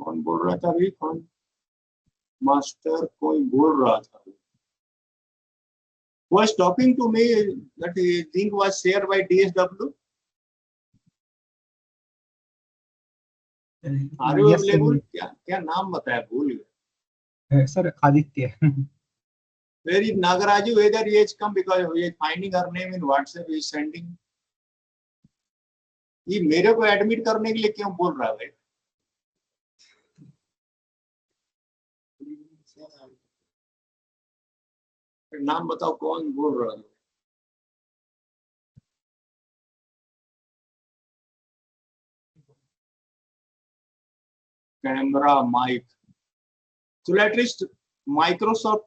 कौन बोल रहा था अभी? कौन? मास्टर कोई बोल रहा था. Was talking to me that link was shared by DSW. Are you Yes, available? क्या नाम बताया? भूल गया. sir, Aditya. Where is Nagaraju? Whether he has come because he is finding her name in WhatsApp. He is sending. ये मेरे को admit करने के लिए क्यों बोल रहा है भाई? नाम बताओ कौन बोल रहा है? Camera, mic. So at least Microsoft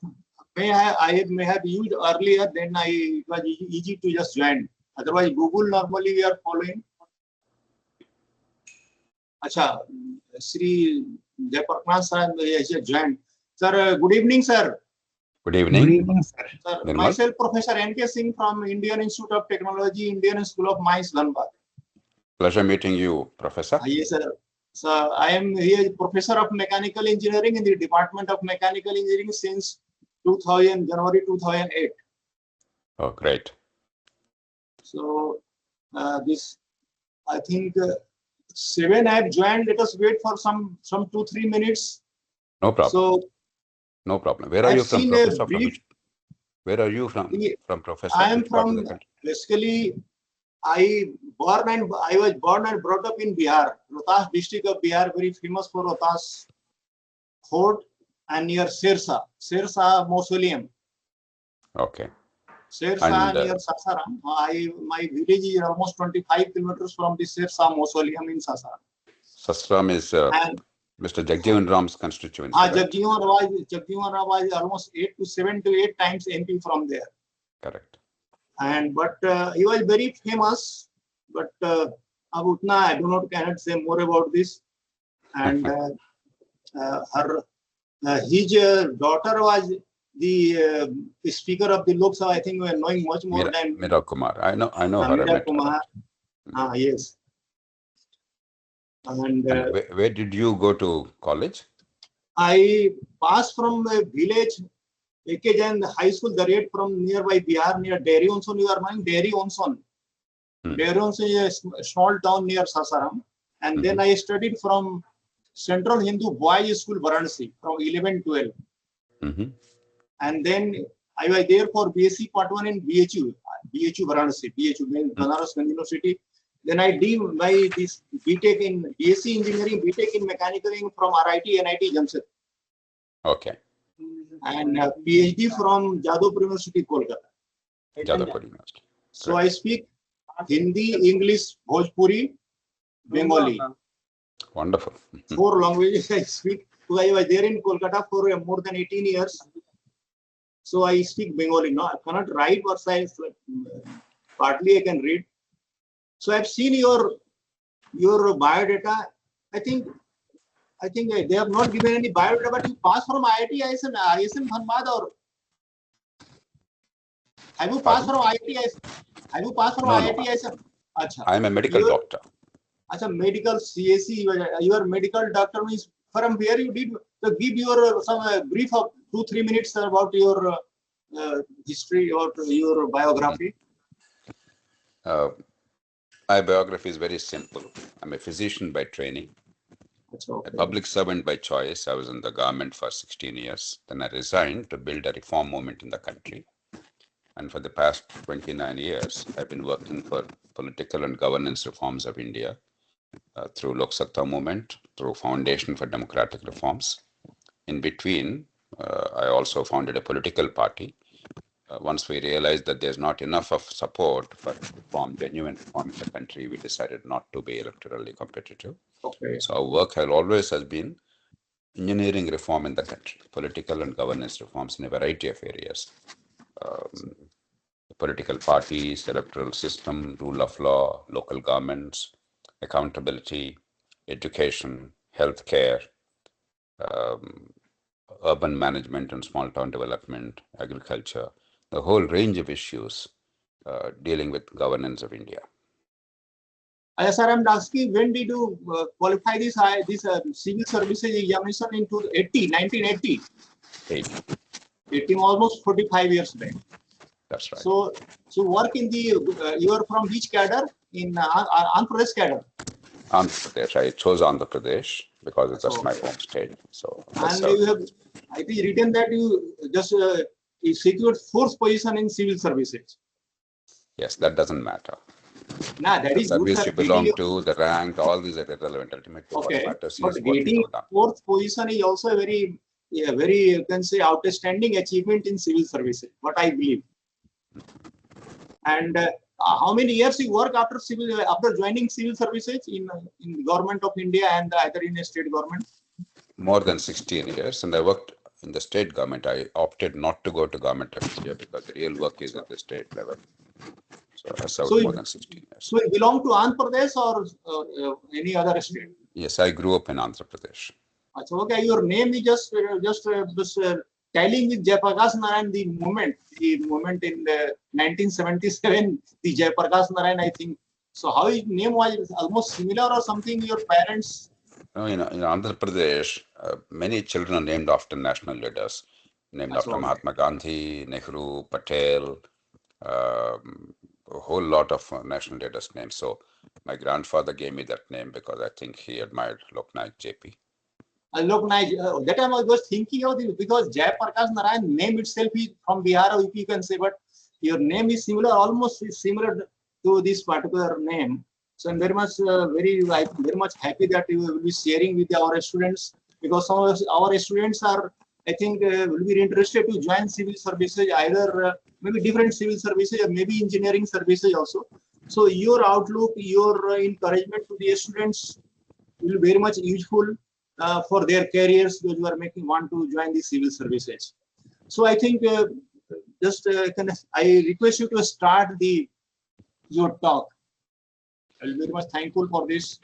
may have used earlier. Then it was easy to just join. Otherwise, Google normally we are following. अच्छा, Sri Jayaprakash has joined. Sir, good evening, sir. Good evening. Good evening, sir. Sir, myself, Professor N.K. Singh from Indian Institute of Technology, Indian School of Mines, Dhanbad. Pleasure meeting you, Professor. Yes, sir. So I am here, Professor of Mechanical Engineering in the Department of Mechanical Engineering since January 2008. Oh, great. So this, I think 7 I have joined. Let us wait for some 2-3 minutes. No problem. So no problem. Where are you from, Professor? Where are you from, Professor? I am from, basically, I was born and brought up in Bihar, Rohtas district of Bihar, very famous for Rohtas Fort and near Sirsa Mausoleum. Okay. Sirsa near Sasaram. My village is almost 25 kilometers from the Sirsa Mausoleum in Sasaram. Sasaram is Mr. Jagjivan Ram's constituency. Jagjivan Ram was almost 7 to 8 times MP from there. Correct. But he was very famous. But I cannot say more about this. And his daughter was the Speaker of the Lok Sabha. I think we are knowing much more than Mira Kumar. I know her. Mira Kumar. Yes. And where did you go to college? I passed from a village, A.K. Jain High School, Dariat, from nearby Bihar, near Dairy Onson. You are knowing Dairy Onson. Dairy Onson is a small town near Sasaram. And then I studied from Central Hindu Boys School, Varanasi, from 11-12. And then I was there for BSc Part 1 in BHU Varanasi, BHU, Banaras University. Then I did my this BTech in BSc Engineering, BTech in Mechanical Engineering from NIT Jamshedpur. Okay. And PhD from Jadavpur University, Kolkata. Jadavpur University. So I speak Hindi, English, Bhojpuri, Bengali. Wonderful. 4 languages I speak. So I was there in Kolkata for more than 18 years. So I speak Bengali. No, I cannot write, but partly I can read. So I've seen your biodata. I think they have not given any biodata, but you passed from IITism Dhanbad, or have you passed from IITism? Have you passed from IITism? I am a medical doctor. Medical CAC. Your medical doctor means from where you did. So give your some brief of 2-3 minutes about your history or your biography. My biography is very simple. I'm a physician by training, a public servant by choice. I was in the government for 16 years. Then I resigned to build a reform movement in the country. And for the past 29 years, I've been working for political and governance reforms of India through Lok Satta movement, through Foundation for Democratic Reforms. In between, I also founded a political party. Once we realized that there's not enough of support for genuine reform in the country, we decided not to be electorally competitive. Okay. So our work always has been engineering reform in the country, political and governance reforms in a variety of areas. Political parties, electoral system, rule of law, local governments, accountability, education, healthcare, urban management and small town development, agriculture, the whole range of issues dealing with governance of India. Sir, I'm asking, when did you qualify this civil services examination in 1980? 80, almost 45 years back. That's right. So work in the, you are from which cadre? In Andhra Pradesh cadre? Andhra Pradesh. I chose Andhra Pradesh because it's just my home state. So, and you have, I think, written that you just you secured fourth position in civil services. Yes, that doesn't matter. Nah, that the is service good, you belong to, the rank, all these are irrelevant. Ultimately, okay. what matters But is what you have done. Fourth position is also a very, you can say, outstanding achievement in civil services, what I believe. And how many years you work after joining civil services in the government of India and either in a state government? More than 16 years, and I worked in the state government. I opted not to go to government of India because the real work is at the state level. So I served more than 16 years. So you belong to Andhra Pradesh or any other state? Yes, I grew up in Andhra Pradesh. So, okay, your name is just telling with Jayaprakash Narayan the moment in 1977, the Jayaprakash Narayan, I think. So how his name was almost similar or something, your parents? In Andhra Pradesh, many children are named after national leaders, named after Mahatma Gandhi, Nehru, Patel, a whole lot of national leaders' names. So my grandfather gave me that name because I think he admired Loknaik JP. That time I was thinking of this because Jayaprakash Narayan name itself is from Bihar, if you can say, but your name is similar, almost similar to this particular name. So I'm very much happy that you will be sharing with our students, because some of our students are, I think, will be interested to join civil services, either maybe different civil services or maybe engineering services also. So your outlook, your encouragement to the students will be very much useful for their careers, those who are want to join the civil services. So I think I request you to start your talk. I'm very much thankful for this.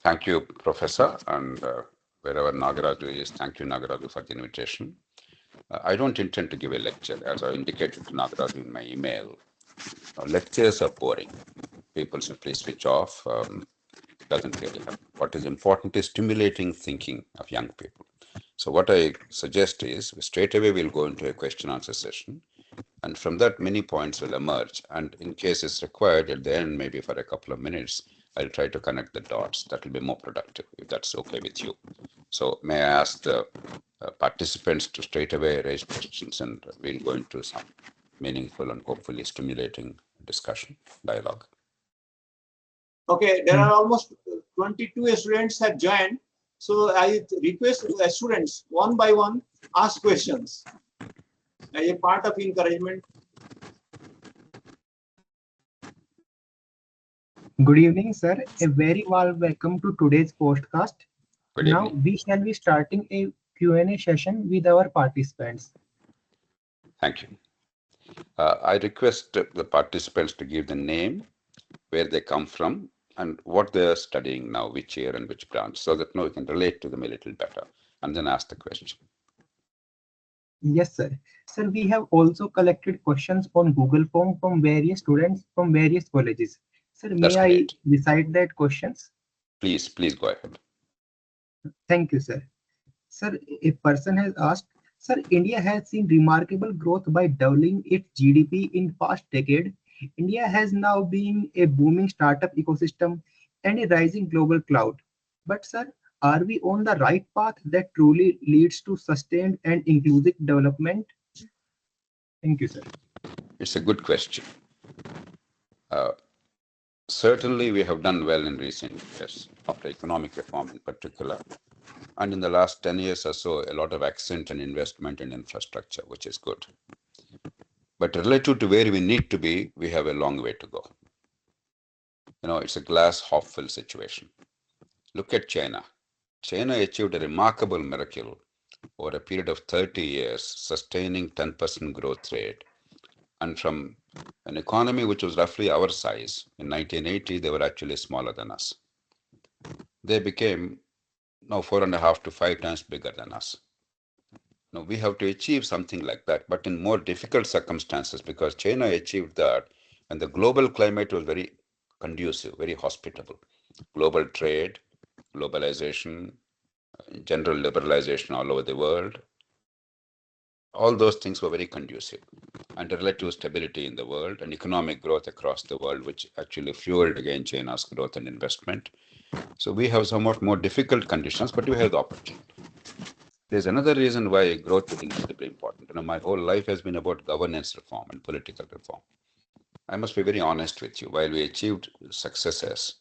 Thank you, Professor, and wherever Nagaraju is, thank you, Nagaraju, for the invitation. I don't intend to give a lecture, as I indicated to Nagaraju in my email. Lectures are boring. People should please switch off. Doesn't really help. What is important is stimulating thinking of young people. So what I suggest is straight away we'll go into a question answer session, and from that many points will emerge, and in case it's required at the end, maybe for a couple of minutes, I'll try to connect the dots. That will be more productive, if that's okay with you. So may I ask the participants to straight away raise questions, and we'll go into some meaningful and hopefully stimulating discussion, dialogue. Okay, there are almost 22 students have joined. So I request students one by one ask questions as a part of encouragement. Good evening, sir. A very warm welcome to today's podcast. Now we shall be starting a Q&A session with our participants. Thank you. I request the participants to give the name, where they come from, and what they are studying now, which year and which branch, so that we can relate to them a little better, and then ask the question. Yes, sir. Sir, we have also collected questions on Google Form from various students from various colleges. Sir, may I recite that questions? Please go ahead. Thank you, sir. Sir, a person has asked, sir, India has seen remarkable growth by doubling its GDP in past decade. India has now been a booming startup ecosystem and a rising global cloud. But sir, are we on the right path that truly leads to sustained and inclusive development? Thank you, sir. It's a good question. Certainly, we have done well in recent years, after economic reform in particular. And in the last 10 years or so, a lot of accent and investment in infrastructure, which is good. But relative to where we need to be, we have a long way to go. It's a glass half full situation. Look at China. China achieved a remarkable miracle over a period of 30 years, sustaining 10% growth rate. And from an economy which was roughly our size, in 1980, they were actually smaller than us. They became now 4.5 to 5 times bigger than us. Now we have to achieve something like that, but in more difficult circumstances, because China achieved that and the global climate was very conducive, very hospitable. Global trade, globalization, general liberalization all over the world, all those things were very conducive. And relative stability in the world and economic growth across the world, which actually fueled again China's growth and investment. So we have somewhat more difficult conditions, but we have the opportunity. There's another reason why growth is incredibly important. My whole life has been about governance reform and political reform. I must be very honest with you. While we achieved successes,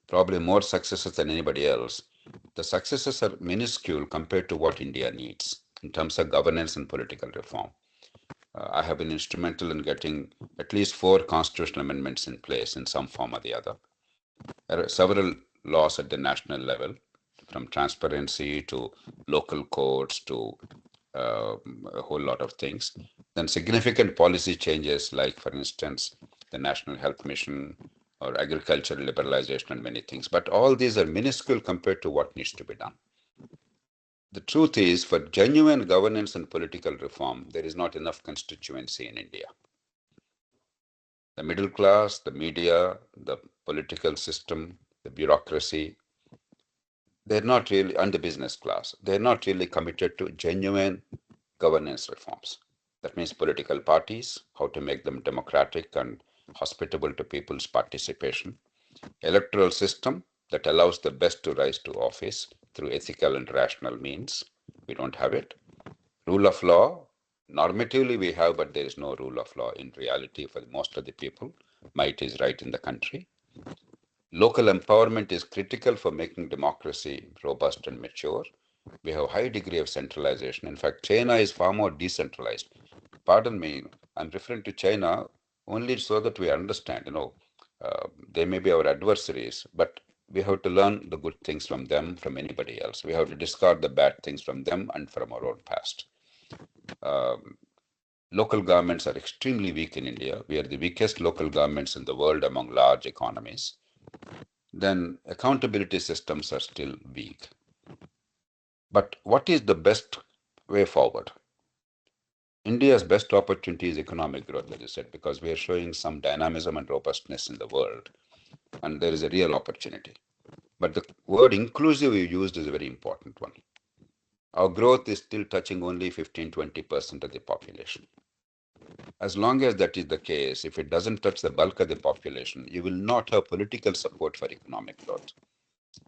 probably more successes than anybody else, the successes are minuscule compared to what India needs in terms of governance and political reform. I have been instrumental in getting at least 4 constitutional amendments in place in some form or the other. There are several laws at the national level, from transparency to local courts to a whole lot of things. Then significant policy changes, like, for instance, the National Health Mission or agricultural liberalization and many things. But all these are minuscule compared to what needs to be done. The truth is, for genuine governance and political reform, there is not enough constituency in India. The middle class, the media, the political system, the bureaucracy, they're not really, and the business class, they're not really committed to genuine governance reforms. That means political parties, how to make them democratic and hospitable to people's participation. Electoral system that allows the best to rise to office through ethical and rational means. We don't have it. Rule of law, normatively we have, but there is no rule of law in reality for most of the people. Might is right in the country. Local empowerment is critical for making democracy robust and mature. We have a high degree of centralization. In fact, China is far more decentralized. Pardon me, I'm referring to China only so that we understand, they may be our adversaries, but we have to learn the good things from them, from anybody else. We have to discard the bad things from them and from our own past. Local governments are extremely weak in India. We are the weakest local governments in the world among large economies. Then accountability systems are still weak. But what is the best way forward? India's best opportunity is economic growth, as I said, because we are showing some dynamism and robustness in the world, and there is a real opportunity. But the word inclusive you used is a very important one. Our growth is still touching only 15-20% of the population. As long as that is the case, if it doesn't touch the bulk of the population, you will not have political support for economic growth.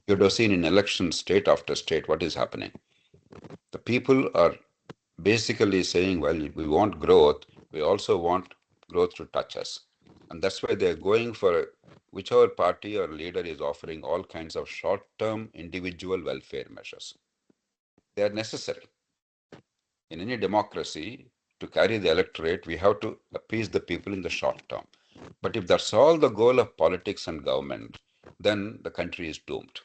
You would have seen in elections, state after state, what is happening. The people are basically saying, well, we want growth, we also want growth to touch us. And that's why they're going for whichever party or leader is offering all kinds of short-term individual welfare measures. They are necessary. In any democracy, to carry the electorate, we have to appease the people in the short term. But if that's all the goal of politics and government, then the country is doomed.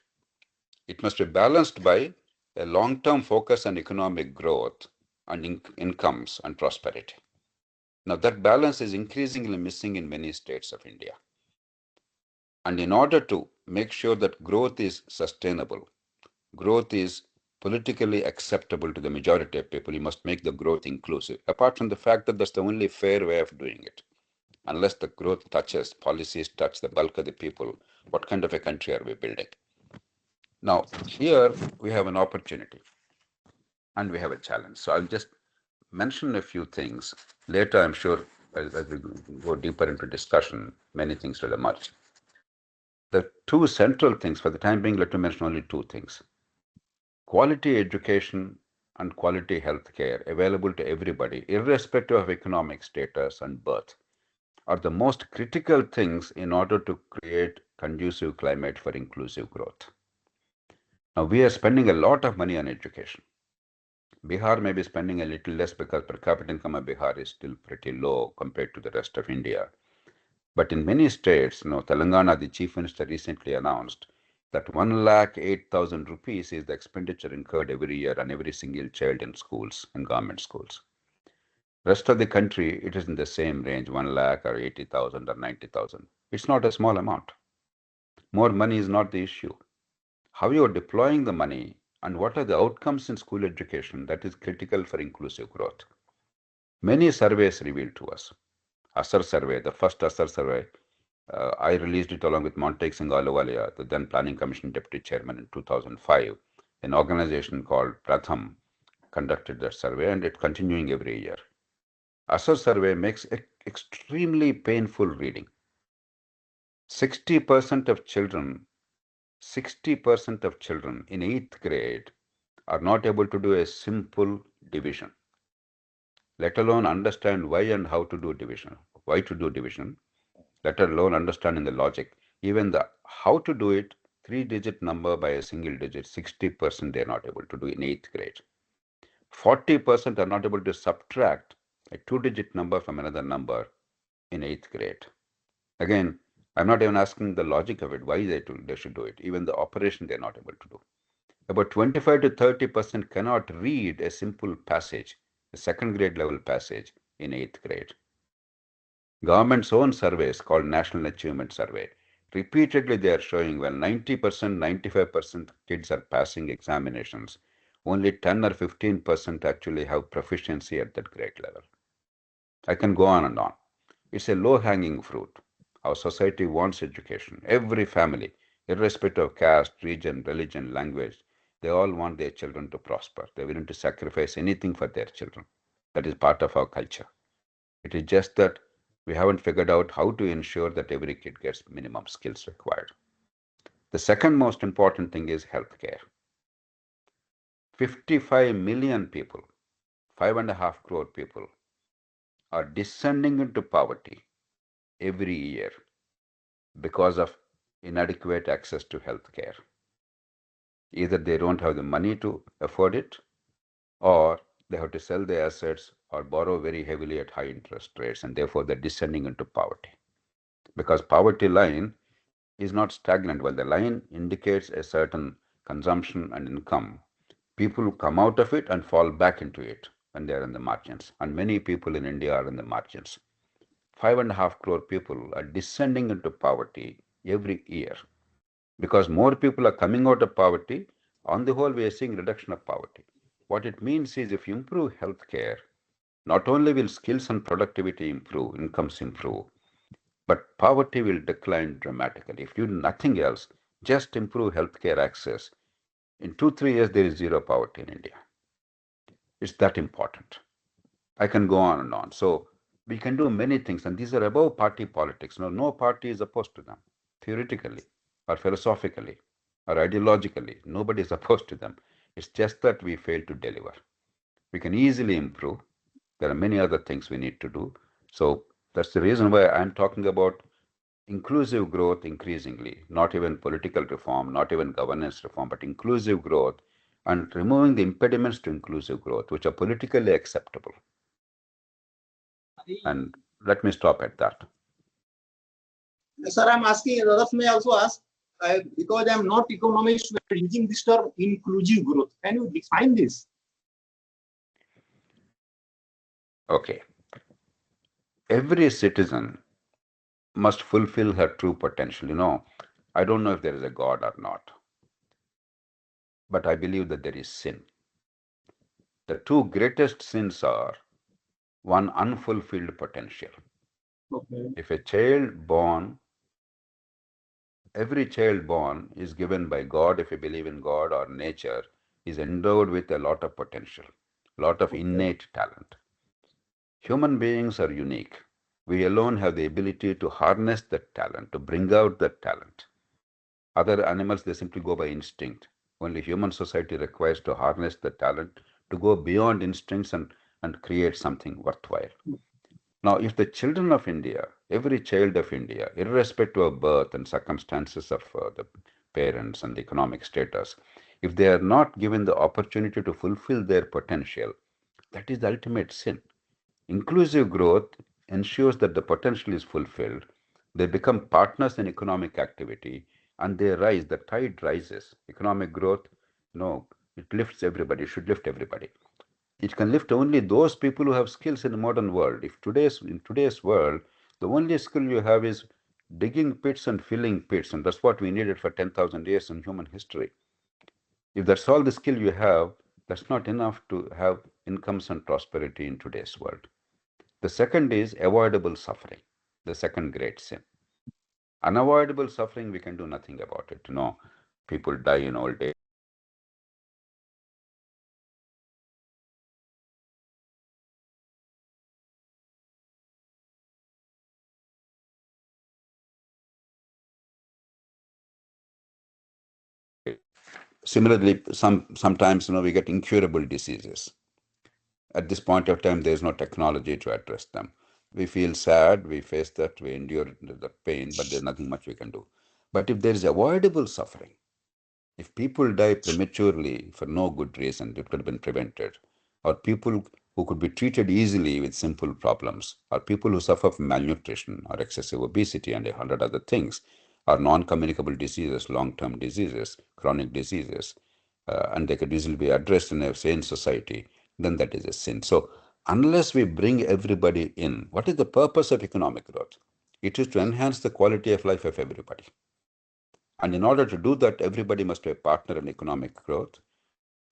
It must be balanced by a long-term focus on economic growth and incomes and prosperity. Now that balance is increasingly missing in many states of India. And in order to make sure that growth is sustainable, growth is politically acceptable to the majority of people, you must make the growth inclusive, apart from the fact that that's the only fair way of doing it. Unless the growth touches, policies touch the bulk of the people, what kind of a country are we building? Now, here we have an opportunity and we have a challenge. So I'll just mention a few things. Later, I'm sure, as we go deeper into discussion, many things will emerge. The 2 central things, for the time being, let me mention only 2 things. Quality education and quality health care available to everybody, irrespective of economic status and birth, are the most critical things in order to create conducive climate for inclusive growth. Now, we are spending a lot of money on education. Bihar may be spending a little less because per capita income of Bihar is still pretty low compared to the rest of India. But in many states, Telangana, the chief minister recently announced that 1,08,000 rupees is the expenditure incurred every year on every single child in schools, in government schools. Rest of the country, it is in the same range, 1 lakh or 80,000 or 90,000. It's not a small amount. More money is not the issue. How you are deploying the money and what are the outcomes in school education, that is critical for inclusive growth. Many surveys reveal to us. ASAR survey, the first ASAR survey, I released it along with Montague Singh Ahluwalia, the then Planning Commission Deputy Chairman in 2005. An organization called Pratham conducted that survey, and it's continuing every year. Assur survey makes it extremely painful reading. 60% of children, 60% of children in 8th grade are not able to do a simple division, let alone understand why and how to do division, why to do division, let alone understanding the logic. Even the how to do it, 3-digit number by a single digit, 60% they're not able to do in 8th grade. 40% are not able to subtract a 2-digit number from another number in 8th grade. Again, I'm not even asking the logic of it, why they should do it. Even the operation they're not able to do. About 25 to 30% cannot read a simple passage, a 2nd grade level passage in 8th grade. Government's own surveys called National Achievement Survey, repeatedly they are showing when 90%, 95% kids are passing examinations, only 10 or 15% actually have proficiency at that grade level. I can go on and on. It's a low-hanging fruit. Our society wants education. Every family, irrespective of caste, region, religion, language, they all want their children to prosper. They're willing to sacrifice anything for their children. That is part of our culture. It is just that we haven't figured out how to ensure that every kid gets minimum skills required. The second most important thing is healthcare. 55 million people, 5.5 crore people, are descending into poverty every year because of inadequate access to healthcare. Either they don't have the money to afford it, or they have to sell their assets or borrow very heavily at high interest rates, and therefore they're descending into poverty. Because poverty line is not stagnant. While the line indicates a certain consumption and income, people come out of it and fall back into it when they are in the margins. And many people in India are in the margins. 5.5 crore people are descending into poverty every year. Because more people are coming out of poverty, on the whole, we are seeing reduction of poverty. What it means is if you improve healthcare, not only will skills and productivity improve, incomes improve, but poverty will decline dramatically. If you do nothing else, just improve healthcare access. In 2-3 years, there is zero poverty in India. It's that important. I can go on and on. So we can do many things, and these are above party politics. No party is opposed to them, theoretically or philosophically or ideologically. Nobody is opposed to them. It's just that we fail to deliver. We can easily improve. There are many other things we need to do. So that's the reason why I'm talking about inclusive growth increasingly, not even political reform, not even governance reform, but inclusive growth and removing the impediments to inclusive growth, which are politically acceptable. And let me stop at that. Sir, I'm asking, others may also ask, because I'm not economist, we're using this term inclusive growth. Can you define this? Okay. Every citizen must fulfill her true potential. I don't know if there is a God or not, but I believe that there is sin. The two greatest sins are one, unfulfilled potential. Okay. If every child born is given by God, if you believe in God or nature, is endowed with a lot of potential, a lot of innate talent. Human beings are unique. We alone have the ability to harness that talent, to bring out that talent. Other animals, they simply go by instinct. Only human society requires to harness the talent to go beyond instincts and create something worthwhile. Now, if the children of India, every child of India, irrespective of birth and circumstances of the parents and the economic status, if they are not given the opportunity to fulfill their potential, that is the ultimate sin. Inclusive growth ensures that the potential is fulfilled. They become partners in economic activity and they rise, the tide rises. Economic growth, it lifts everybody, it should lift everybody. It can lift only those people who have skills in the modern world. In today's world, the only skill you have is digging pits and filling pits, and that's what we needed for 10,000 years in human history. If that's all the skill you have, that's not enough to have incomes and prosperity in today's world. The second is avoidable suffering, the second great sin. Unavoidable suffering, we can do nothing about it. People die in old age. Similarly, sometimes we get incurable diseases. At this point of time, there is no technology to address them. We feel sad, we face that, we endure the pain, but there's nothing much we can do. But if there is avoidable suffering, if people die prematurely for no good reason, it could have been prevented, or people who could be treated easily with simple problems, or people who suffer from malnutrition or excessive obesity and 100 other things, or non-communicable diseases, long-term diseases, chronic diseases, and they could easily be addressed in a sane society, then that is a sin. So unless we bring everybody in, what is the purpose of economic growth? It is to enhance the quality of life of everybody. And in order to do that, everybody must be a partner in economic growth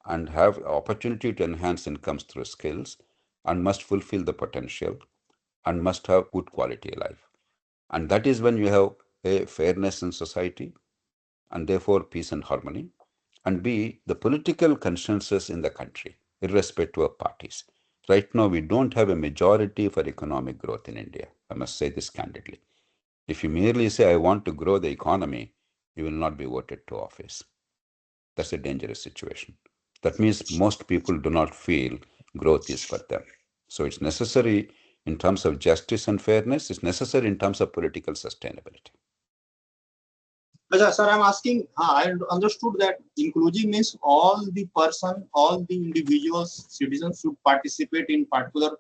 and have opportunity to enhance incomes through skills, and must fulfill the potential, and must have good quality life. And that is when you have a fairness in society, and therefore peace and harmony, and B, the political consensus in the country, irrespective of parties. Right now, we don't have a majority for economic growth in India. I must say this candidly. If you merely say, I want to grow the economy, you will not be voted to office. That's a dangerous situation. That means most people do not feel growth is for them. So it's necessary in terms of justice and fairness, it's necessary in terms of political sustainability. Sir, I'm asking, I understood that inclusive means all the individuals, citizens should participate in particular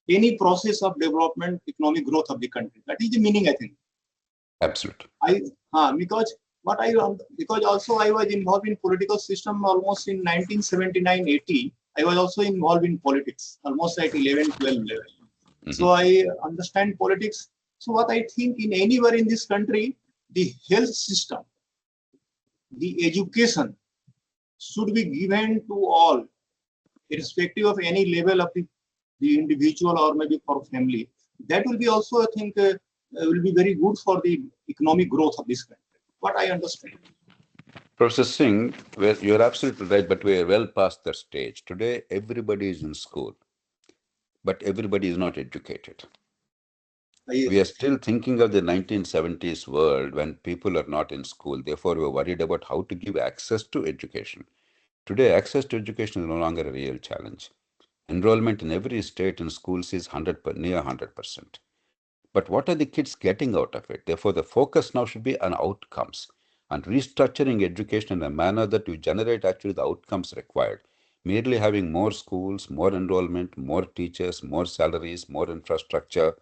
any process of development, economic growth of the country. That is the meaning, I think. Absolutely. Because also I was involved in political system almost in 1979-80. I was also involved in politics almost at 11-12 level. So I understand politics. So what I think in anywhere in this country, the health system, the education should be given to all, irrespective of any level of the individual or maybe for family. That will be also, I think, will be very good for the economic growth of this country. What I understand. Professor Singh, you're absolutely right, but we are well past that stage. Today, everybody is in school, but everybody is not educated. We are still thinking of the 1970s world when people are not in school. Therefore, we're worried about how to give access to education. Today, access to education is no longer a real challenge. Enrollment in every state in schools is near 100%. But what are the kids getting out of it? Therefore, the focus now should be on outcomes and restructuring education in a manner that you generate actually the outcomes required. Merely having more schools, more enrollment, more teachers, more salaries, more infrastructure,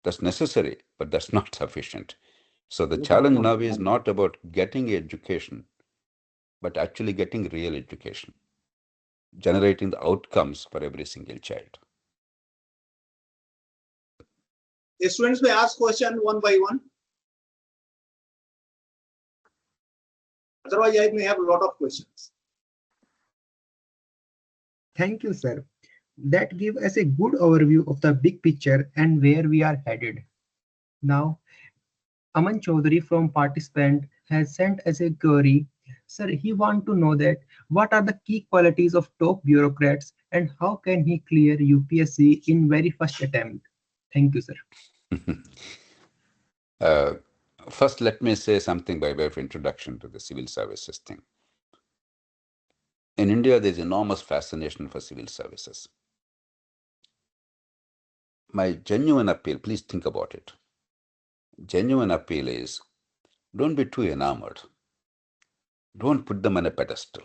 that's necessary, but that's not sufficient. So the challenge now is not about getting education, but actually getting real education, generating the outcomes for every single child. The students may ask question one by one. Otherwise, I may have a lot of questions. Thank you, sir. That gives us a good overview of the big picture and where we are headed. Now, Aman Chaudhary from participant has sent us a query. Sir, he wants to know that what are the key qualities of top bureaucrats and how can he clear UPSC in very first attempt? Thank you, sir. First, let me say something by way of introduction to the civil services thing. In India, there's enormous fascination for civil services. My genuine appeal, please think about it. Genuine appeal is, don't be too enamored. Don't put them on a pedestal.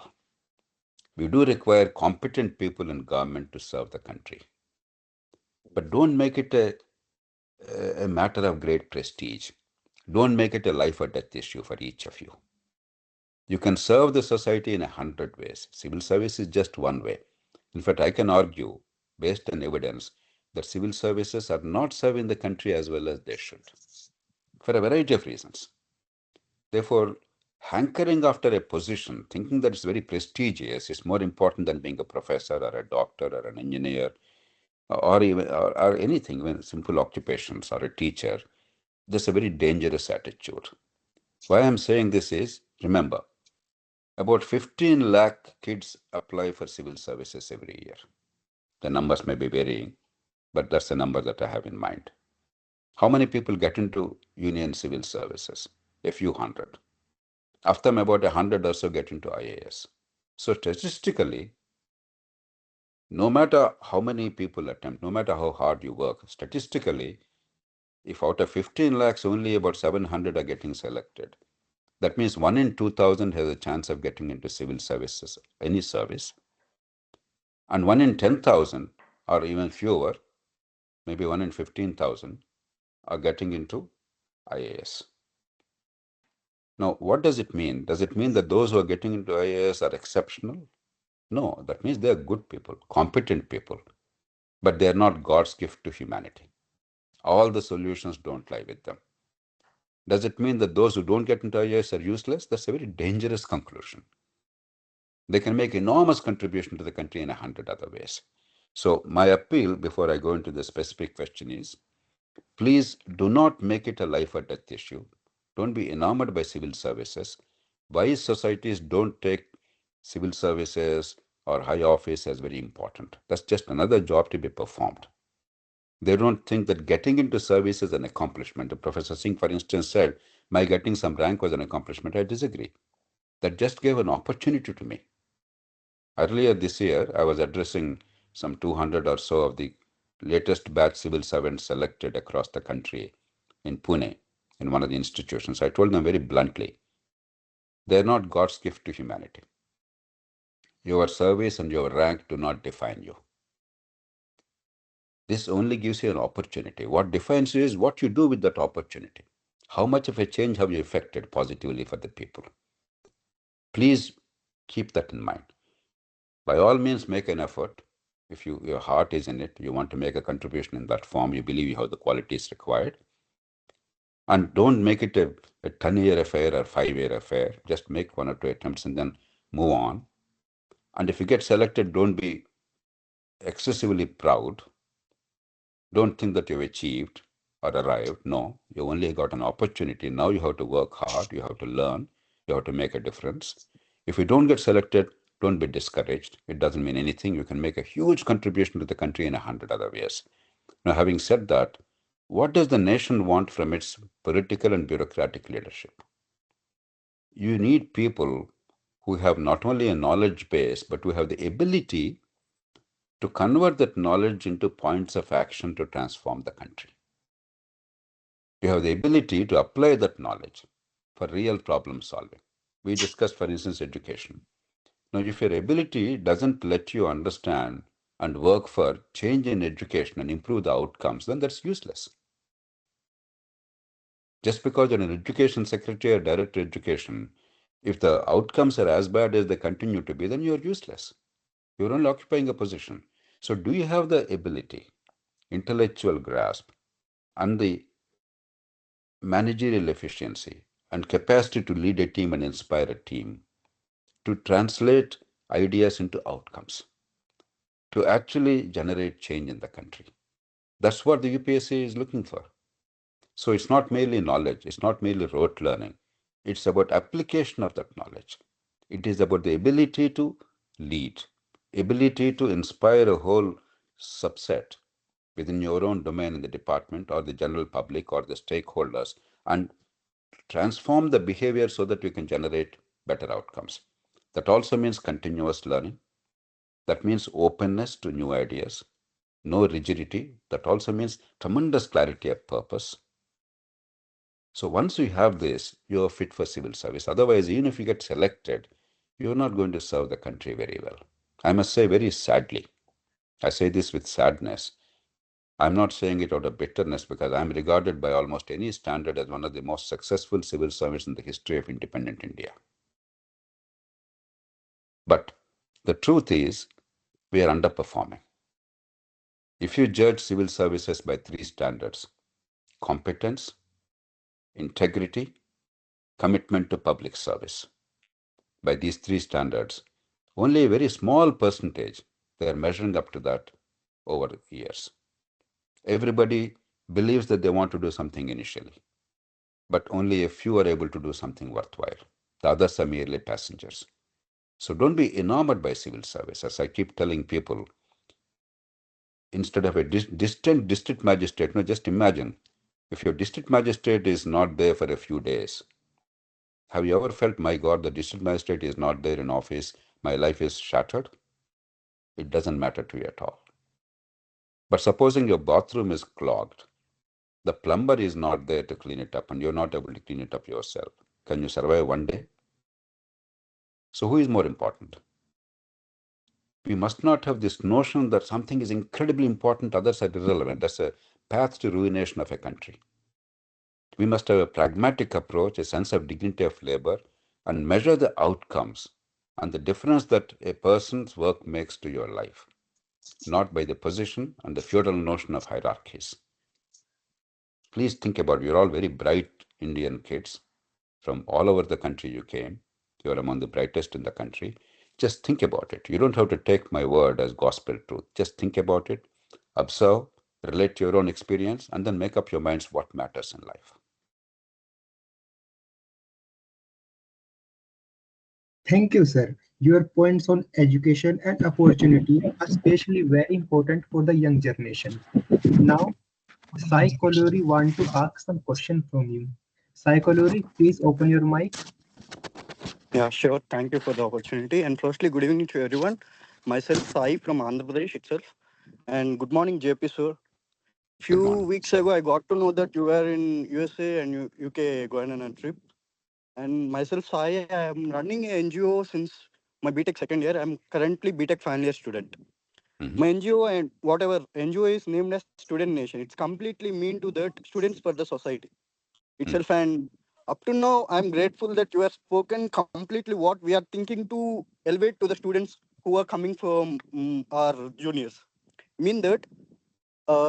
We do require competent people in government to serve the country. But don't make it a matter of great prestige. Don't make it a life or death issue for each of you. You can serve the society in 100 ways. Civil service is just one way. In fact, I can argue, based on evidence, that civil services are not serving the country as well as they should, for a variety of reasons. Therefore, hankering after a position, thinking that it's very prestigious, is more important than being a professor or a doctor or an engineer or even or anything, even simple occupations or a teacher. That's a very dangerous attitude. Why I'm saying this is, remember, about 15 lakh kids apply for civil services every year. The numbers may be varying, but that's the number that I have in mind. How many people get into union civil services? A few hundred. Of them, about 100 or so get into IAS. So statistically, no matter how many people attempt, no matter how hard you work, statistically, if out of 15 lakhs, only about 700 are getting selected, that means 1 in 2,000 has a chance of getting into civil services, any service. And 1 in 10,000 or even fewer, maybe 1 in 15,000 are getting into IAS. Now, what does it mean? Does it mean that those who are getting into IAS are exceptional? No, that means they are good people, competent people, but they are not God's gift to humanity. All the solutions don't lie with them. Does it mean that those who don't get into IAS are useless? That's a very dangerous conclusion. They can make enormous contribution to the country in 100 other ways. So my appeal before I go into the specific question is, please do not make it a life or death issue. Don't be enamored by civil services. Wise societies don't take civil services or high office as very important. That's just another job to be performed. They don't think that getting into service is an accomplishment. Professor Singh, for instance, said, my getting some rank was an accomplishment. I disagree. That just gave an opportunity to me. Earlier this year, I was addressing some 200 or so of the latest batch civil servants selected across the country in Pune, in one of the institutions. I told them very bluntly, they're not God's gift to humanity. Your service and your rank do not define you. This only gives you an opportunity. What defines you is what you do with that opportunity. How much of a change have you effected positively for the people? Please keep that in mind. By all means, make an effort. If your heart is in it, you want to make a contribution in that form, you believe you have the qualities required. And don't make it a 10-year affair or 5-year affair. Just make 1 or 2 attempts and then move on. And if you get selected, don't be excessively proud. Don't think that you've achieved or arrived. No, you only got an opportunity. Now you have to work hard. You have to learn. You have to make a difference. If you don't get selected, don't be discouraged. It doesn't mean anything. You can make a huge contribution to the country in 100 other ways. Now, having said that, what does the nation want from its political and bureaucratic leadership? You need people who have not only a knowledge base, but who have the ability to convert that knowledge into points of action to transform the country. You have the ability to apply that knowledge for real problem solving. We discussed, for instance, education. Now, if your ability doesn't let you understand and work for change in education and improve the outcomes, then that's useless. Just because you're an education secretary or director of education, if the outcomes are as bad as they continue to be, then you're useless. You're only occupying a position. So do you have the ability, intellectual grasp, and the managerial efficiency and capacity to lead a team and inspire a team to translate ideas into outcomes, to actually generate change in the country? That's what the UPSC is looking for. So it's not merely knowledge, it's not merely rote learning. It's about application of that knowledge. It is about the ability to lead, ability to inspire a whole subset within your own domain in the department or the general public or the stakeholders, and transform the behavior so that you can generate better outcomes. That also means continuous learning. That means openness to new ideas, no rigidity. That also means tremendous clarity of purpose. So once you have this, you are fit for civil service. Otherwise, even if you get selected, you're not going to serve the country very well. I must say very sadly, I say this with sadness. I'm not saying it out of bitterness because I'm regarded by almost any standard as one of the most successful civil servants in the history of independent India. But the truth is, we are underperforming. If you judge civil services by 3 standards, competence, integrity, commitment to public service, by these 3 standards, only a very small percentage, they are measuring up to that over years. Everybody believes that they want to do something initially. but only a few are able to do something worthwhile. The others are merely passengers. So don't be enamored by civil service. As I keep telling people, instead of a distant district magistrate, no, just imagine if your district magistrate is not there for a few days. Have you ever felt, my God, the district magistrate is not there in office, my life is shattered? It doesn't matter to you at all. But supposing your bathroom is clogged, the plumber is not there to clean it up, and you're not able to clean it up yourself. Can you survive one day? So who is more important? We must not have this notion that something is incredibly important, others are irrelevant. That's a path to ruination of a country. We must have a pragmatic approach, a sense of dignity of labor, and measure the outcomes and the difference that a person's work makes to your life, not by the position and the feudal notion of hierarchies. Please think about it. You're all very bright Indian kids. From all over the country you came. You're among the brightest in the country. Just think about it. You don't have to take my word as gospel truth. Just think about it, observe, relate to your own experience, and then make up your minds what matters in life. Thank you, sir. Your points on education and opportunity are especially very important for the young generation. Now, Sai Kolori want to ask some question from you. Sai Kolori, please open your mic. Yeah, sure. Thank you for the opportunity. And firstly, good evening to everyone. Myself, Sai from Andhra Pradesh itself. And good morning, JP sir. Good Few morning. weeks ago, I got to know that you were in USA and UK going on a trip. And myself, Sai, I am running a NGO since my BTech second year. I'm currently BTech final year student. Mm-hmm. My NGO and whatever NGO is named as Student Nation. It's completely mean to that students for the society itself. And up to now, I'm grateful that you have spoken completely what we are thinking to elevate to the students who are coming from our juniors. Mean that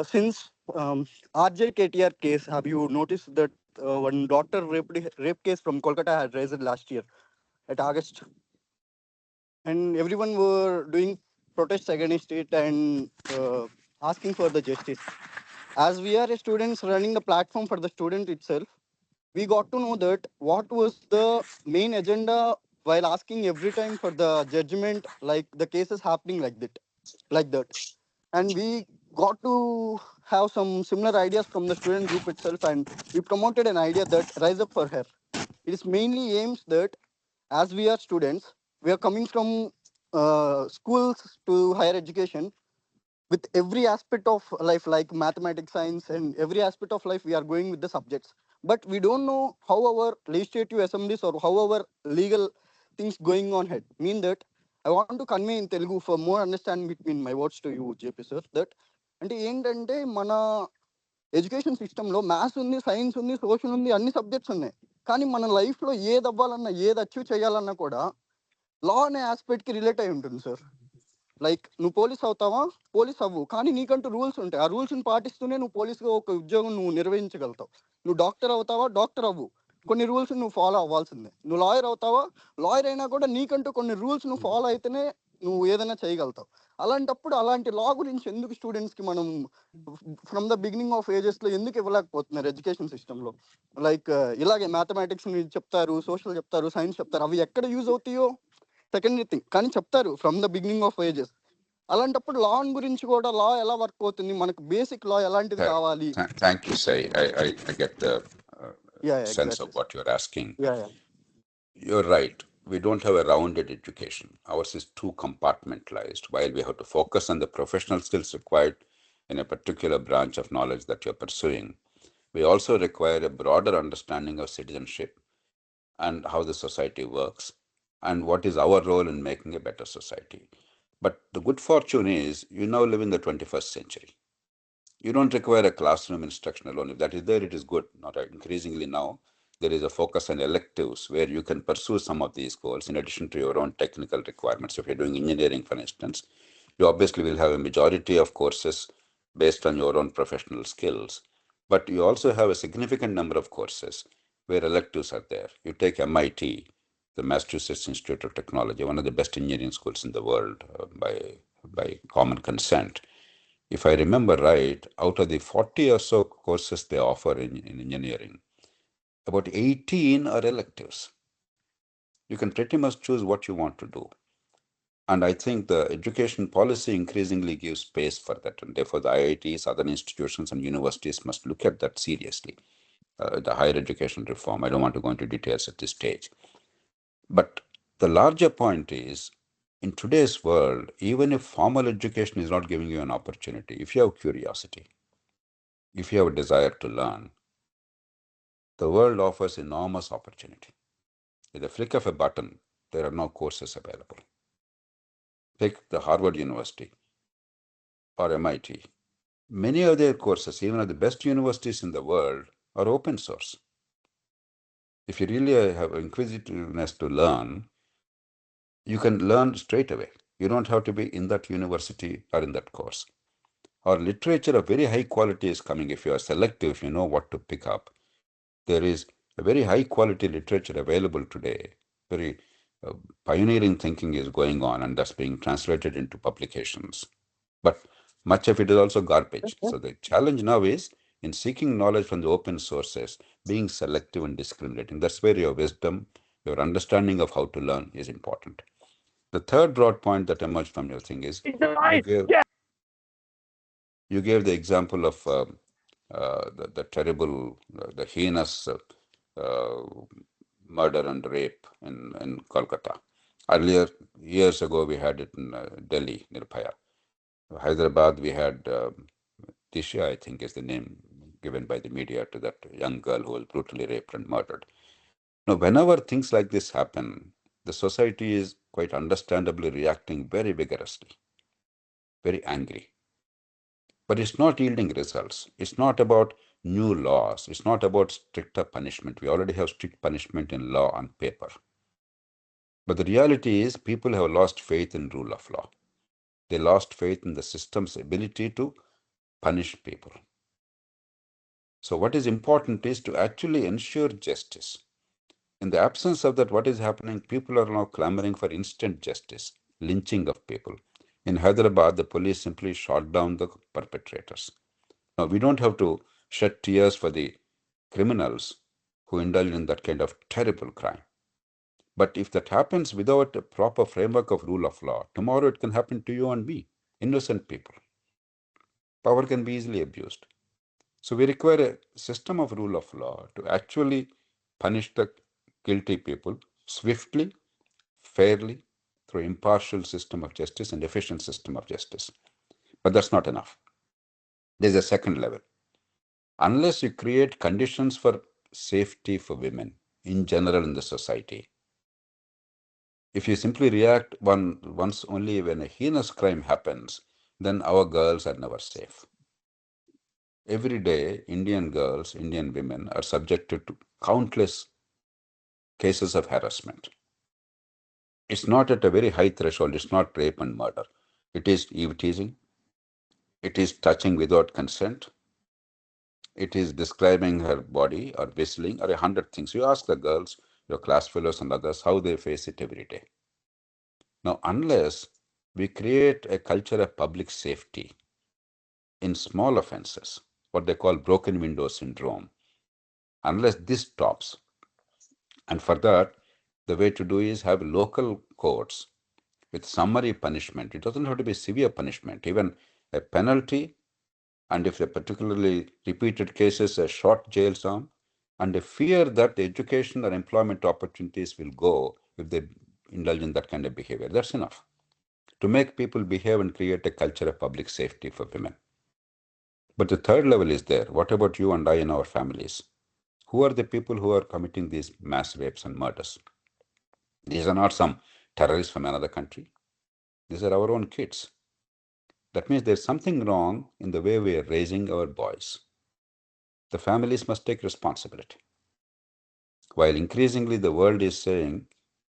since RJ KTR case, have you noticed that one doctor rape case from Kolkata had raised last year at August, and everyone were doing protests against it and asking for the justice. As we are students running the platform for the student itself, we got to know that what was the main agenda while asking every time for the judgment, like the cases happening like that. And we got to have some similar ideas from the student group itself, and we promoted an idea that rise up for her. It is mainly aims that as we are students, we are coming from schools to higher education, with every aspect of life like mathematics, science, and every aspect of life we are going with the subjects, but we don't know how our legislative assemblies or how our legal things going on head. Mean that I want to convey in Telugu for more understanding between my words to you, JP sir, that అంటే ఏంటంటే మన education సిస్టంలో maths ఉంది, science ఉంది, social ఉంది, అన్ని subjects ఉన్నాయి. కానీ మన లైఫ్లో ఏది అవ్వాలన్నా, ఏది అచీవ్ చేయాలన్నా కూడా లా అనే ఆస్పెక్ట్కి రిలేట్ అయి ఉంటుంది సార్. లైక్ నువ్వు పోలీస్ అవుతావా, పోలీస్ అవ్వు, కానీ నీకంటూ రూల్స్ ఉంటాయి. ఆ రూల్స్ని పాటిస్తూనే నువ్వు పోలీస్గా ఒక ఉద్యోగం నువ్వు నిర్వహించగలుగుతావు. నువ్వు డాక్టర్ అవుతావా, డాక్టర్ అవ్వు, కొన్ని రూల్స్ నువ్వు ఫాలో అవ్వాల్సిందే. నువ్వు లాయర్ అవుతావా, లాయర్ అయినా కూడా నీకంటూ కొన్ని రూల్స్ నువ్వు ఫాలో అయితేనే నువ్వు ఏదైనా చేయగలుగుతావు. అలాంటప్పుడు అలాంటి లా గురించి ఎందుకు స్టూడెంట్స్కి మనం ఫ్రమ్ ద బిగినింగ్ ఆఫ్ ఏజెస్లో ఎందుకు ఇవ్వలేకపోతున్నారు ఎడ్యుకేషన్ సిస్టంలో? లైక్ ఇలాగే మ్యాథమెటిక్స్ చెప్తారు, సోషల్ చెప్తారు, సైన్స్ చెప్తారు, అవి ఎక్కడ యూజ్ అవుతాయో సెకండరీ థింగ్, కానీ చెప్తారు from the beginning of ages. అలాంటప్పుడు లా గురించి కూడా లా ఎలా వర్క్ అవుతుంది, మనకు బేసిక్ లా ఎలాంటిది కావాలి? Thank you, Sai. I get the sense exactly of what you're asking. Yeah. You're right. We don't have a rounded education. Ours is too compartmentalized. While we have to focus on the professional skills required in a particular branch of knowledge that you're pursuing, we also require a broader understanding of citizenship and how the society works and what is our role in making a better society. But the good fortune is you now live in the 21st century. You don't require a classroom instruction alone. If that is there, it is good. Not increasingly now, there is a focus on electives where you can pursue some of these goals in addition to your own technical requirements. If you're doing engineering, for instance, you obviously will have a majority of courses based on your own professional skills. But you also have a significant number of courses where electives are there. You take MIT, the Massachusetts Institute of Technology, one of the best engineering schools in the world by common consent. If I remember right, out of the 40 or so courses they offer in engineering, About 18 are electives. You can pretty much choose what you want to do. And I think the education policy increasingly gives space for that. And therefore, the IITs, other institutions, and universities must look at that seriously. The higher education reform. I don't want to go into details at this stage. But the larger point is, in today's world, even if formal education is not giving you an opportunity, if you have curiosity, if you have a desire to learn, the world offers enormous opportunity. With a flick of a button, there are no courses available. Take the Harvard University or MIT. Many of their courses, even at the best universities in the world, are open source. If you really have inquisitiveness to learn, you can learn straight away. You don't have to be in that university or in that course. Or literature of very high quality is coming. If you are selective, if you know what to pick up, there is a very high quality literature available today. Very pioneering thinking is going on, and that's being translated into publications. But much of it is also garbage. So the challenge now is in seeking knowledge from the open sources, being selective and discriminating. That's where your wisdom, your understanding of how to learn is important. The third broad point that emerged from your thing is you gave the example of the terrible, the heinous murder and rape in Kolkata. Earlier, years ago, we had it in Delhi, Nirbhaya. Hyderabad, we had Disha, I think is the name given by the media to that young girl who was brutally raped and murdered. Now, whenever things like this happen, the society is quite understandably reacting very vigorously, very angry. But it's not yielding results. It's not about new laws. It's not about stricter punishment. We already have strict punishment in law on paper. But the reality is people have lost faith in rule of law. They lost faith in the system's ability to punish people. So what is important is to actually ensure justice. In the absence of that, what is happening? People are now clamoring for instant justice, lynching of people. In Hyderabad, the police simply shot down the perpetrators. Now, we don't have to shed tears for the criminals who indulge in that kind of terrible crime. But if that happens without a proper framework of rule of law, tomorrow it can happen to you and me, innocent people. Power can be easily abused. So we require a system of rule of law to actually punish the guilty people swiftly, fairly, through impartial system of justice and efficient system of justice. But that's not enough. There's a second level. Unless you create conditions for safety for women in general in the society, if you simply react once only when a heinous crime happens, then our girls are never safe. Every day, Indian girls, Indian women are subjected to countless cases of harassment. It's not at a very high threshold. It's not rape and murder. It is eve teasing. It is touching without consent. It is describing her body or whistling or 100 things. You ask the girls, your class fellows and others, how they face it every day. Now, unless we create a culture of public safety in small offenses, what they call broken window syndrome, unless this stops, and for that, the way to do is have local courts with summary punishment. It doesn't have to be severe punishment, even a penalty, and if a particularly repeated cases, a short jail term, and a fear that the education or employment opportunities will go if they indulge in that kind of behavior. That's enough to make people behave and create a culture of public safety for women. But the third level is there. What about you and I in our families? Who are the people who are committing these mass rapes and murders? These are not some terrorists from another country. These are our own kids. That means there's something wrong in the way we are raising our boys. The families must take responsibility. While increasingly the world is saying,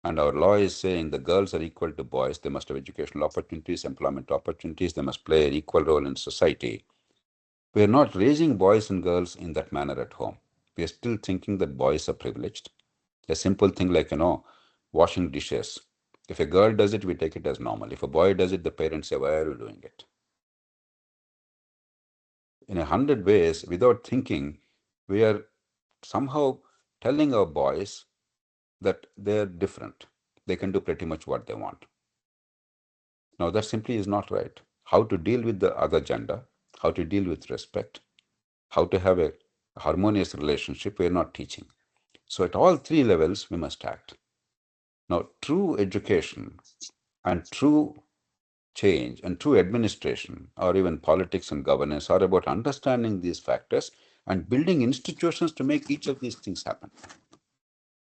and our law is saying, the girls are equal to boys, they must have educational opportunities, employment opportunities, they must play an equal role in society. We are not raising boys and girls in that manner at home. We are still thinking that boys are privileged. A simple thing like, washing dishes. If a girl does it, we take it as normal. If a boy does it, the parents say, why are you doing it? In 100 ways, without thinking, we are somehow telling our boys that they're different. They can do pretty much what they want. Now, that simply is not right. How to deal with the other gender, how to deal with respect, how to have a harmonious relationship, we're not teaching. So at all three levels, we must act. Now, true education and true change and true administration, or even politics and governance, are about understanding these factors and building institutions to make each of these things happen.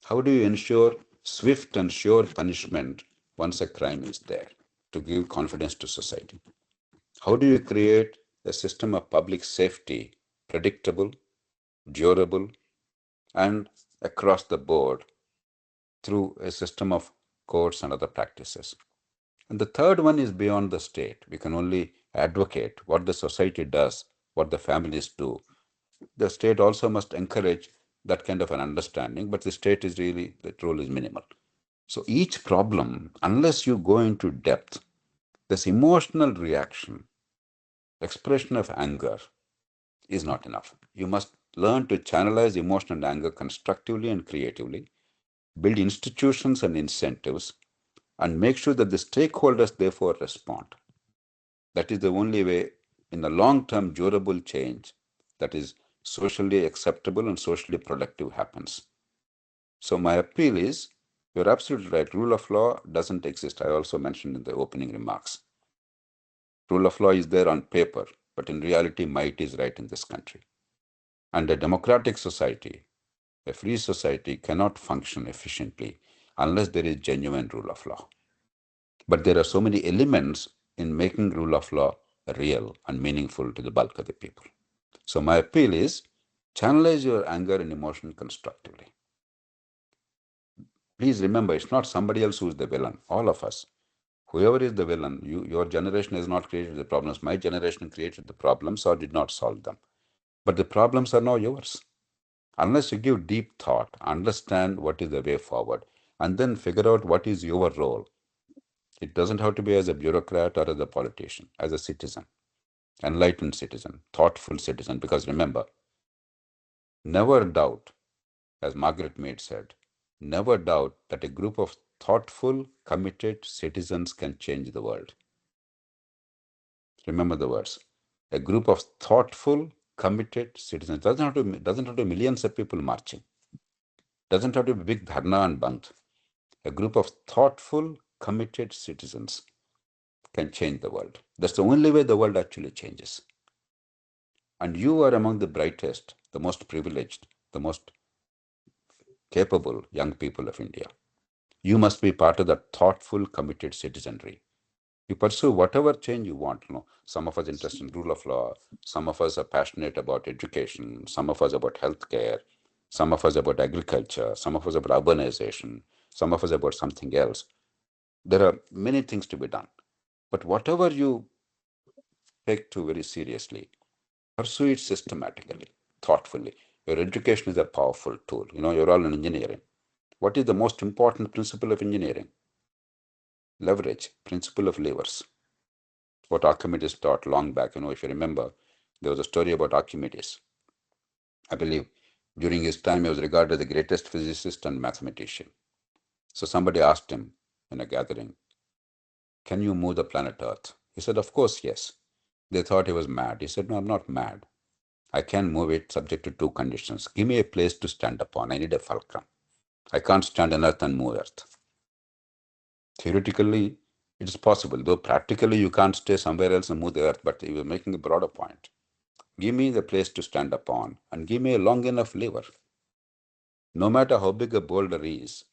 How do you ensure swift and sure punishment once a crime is there to give confidence to society? How do you create a system of public safety, predictable, durable, and across the board through a system of courts and other practices? And the third one is beyond the state. We can only advocate what the society does, what the families do. The state also must encourage that kind of an understanding, but the state is really, the role is minimal. So each problem, unless you go into depth, this emotional reaction, expression of anger is not enough. You must learn to channelize emotion and anger constructively and creatively, build institutions and incentives, and make sure that the stakeholders therefore respond. That is the only way in the long-term durable change that is socially acceptable and socially productive happens. So my appeal is, you're absolutely right, rule of law doesn't exist. I also mentioned in the opening remarks. Rule of law is there on paper, but in reality, might is right in this country. And a democratic society, a free society, cannot function efficiently unless there is genuine rule of law. But there are so many elements in making rule of law real and meaningful to the bulk of the people. So my appeal is, channelize your anger and emotion constructively. Please remember, it's not somebody else who is the villain, all of us. Whoever is the villain, your generation has not created the problems. My generation created the problems or did not solve them. But the problems are now yours. Unless you give deep thought, understand what is the way forward, and then figure out what is your role. It doesn't have to be as a bureaucrat or as a politician, as a citizen, enlightened citizen, thoughtful citizen. Because remember, never doubt, as Margaret Mead said, never doubt that a group of thoughtful, committed citizens can change the world. Remember the words. A group of thoughtful, committed citizens. Doesn't have to be millions of people marching. Doesn't have to be big dharna and bandh. A group of thoughtful, committed citizens can change the world. That's the only way the world actually changes. And you are among the brightest, the most privileged, the most capable young people of India. You must be part of that thoughtful, committed citizenry. You pursue whatever change you want. Some of us interested in rule of law, some of us are passionate about education, some of us about healthcare, some of us about agriculture, some of us about urbanization, some of us about something else. There are many things to be done. But whatever you take to very seriously, pursue it systematically, thoughtfully. Your education is a powerful tool. You're all in engineering. What is the most important principle of engineering? Leverage, principle of levers. What Archimedes taught long back. If you remember, there was a story about Archimedes. I believe during his time, he was regarded as the greatest physicist and mathematician. So somebody asked him in a gathering, can you move the planet Earth? He said, of course, yes. They thought he was mad. He said, no, I'm not mad. I can move it subject to two conditions. Give me a place to stand upon. I need a fulcrum. I can't stand on Earth and move Earth. Theoretically, it is possible, though practically you can't stay somewhere else and move the Earth, but he was making a broader point. Give me the place to stand upon and give me a long enough lever. No matter how big a boulder is,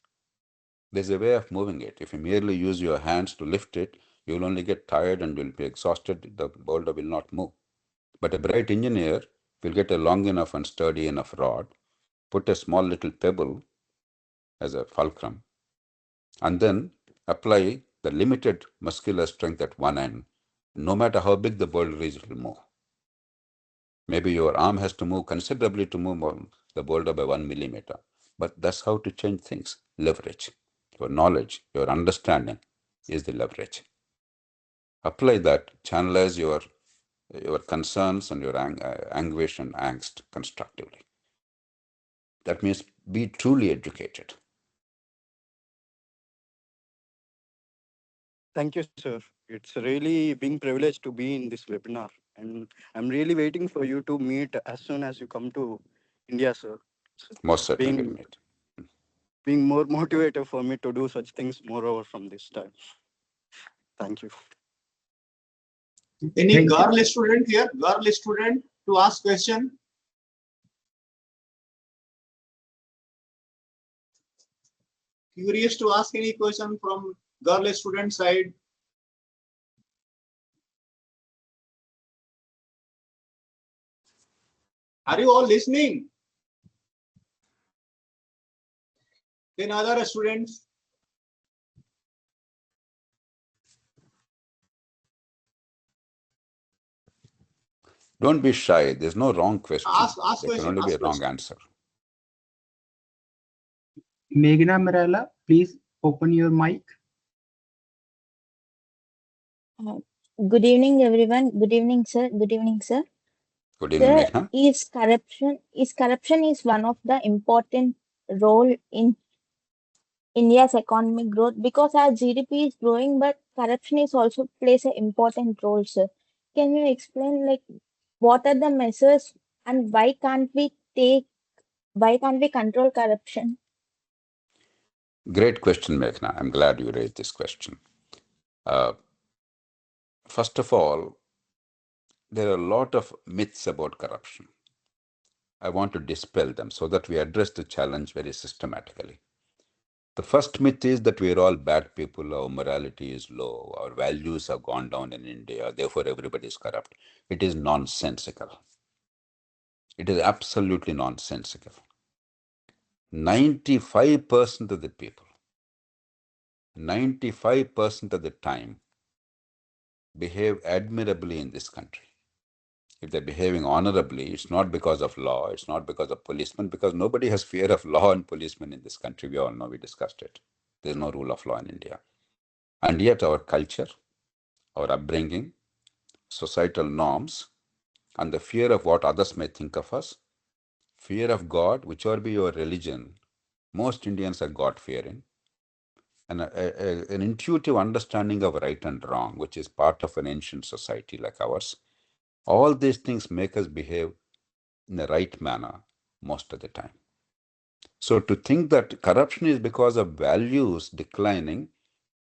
there's a way of moving it. If you merely use your hands to lift it, you will only get tired and will be exhausted. The boulder will not move. But a bright engineer will get a long enough and sturdy enough rod, put a small little pebble as a fulcrum, and then apply the limited muscular strength at one end. No matter how big the boulder is, it will move. Maybe your arm has to move considerably to move the boulder by 1 millimeter. But that's how to change things. Leverage. Your knowledge, your understanding is the leverage. Apply that, channelize your concerns and your anguish and angst constructively. That means be truly educated. Thank you, sir. It's really being privileged to be in this webinar. And I'm really waiting for you to meet as soon as you come to India, sir. Most certainly, Being mate. being more motivated for me to do such things moreover from this time. Thank you. Any Thank you. girl student here? Girl student to ask question? Curious to ask any question from girl student side? Are you all listening? Then other students? Don't be shy. There's no wrong question. Ask There can question. only be a Ask wrong question. answer. Meghna Marala, please open your mic. Good evening, everyone. Good evening, sir. Good evening, sir. Good evening, Sir, Meghna. is corruption is one of the important role in India's economic growth because our GDP is growing, but corruption is also plays an important role, sir. Can you explain like what are the measures and why can't we control corruption? Great question, Meghna. I'm glad you raised this question. First of all, there are a lot of myths about corruption. I want to dispel them so that we address the challenge very systematically. The first myth is that we're all bad people, our morality is low, our values have gone down in India, therefore everybody is corrupt. It is nonsensical. It is absolutely nonsensical. 95% of the people, 95% of the time, behave admirably in this country. If they're behaving honorably, it's not because of law, it's not because of policemen, because nobody has fear of law and policemen in this country. We all know, we discussed it. There's no rule of law in India. And yet our culture, our upbringing, societal norms, and the fear of what others may think of us, fear of God, whichever be your religion, most Indians are God-fearing, and an intuitive understanding of right and wrong, which is part of an ancient society like ours. All these things make us behave in the right manner most of the time. So to think that corruption is because of values declining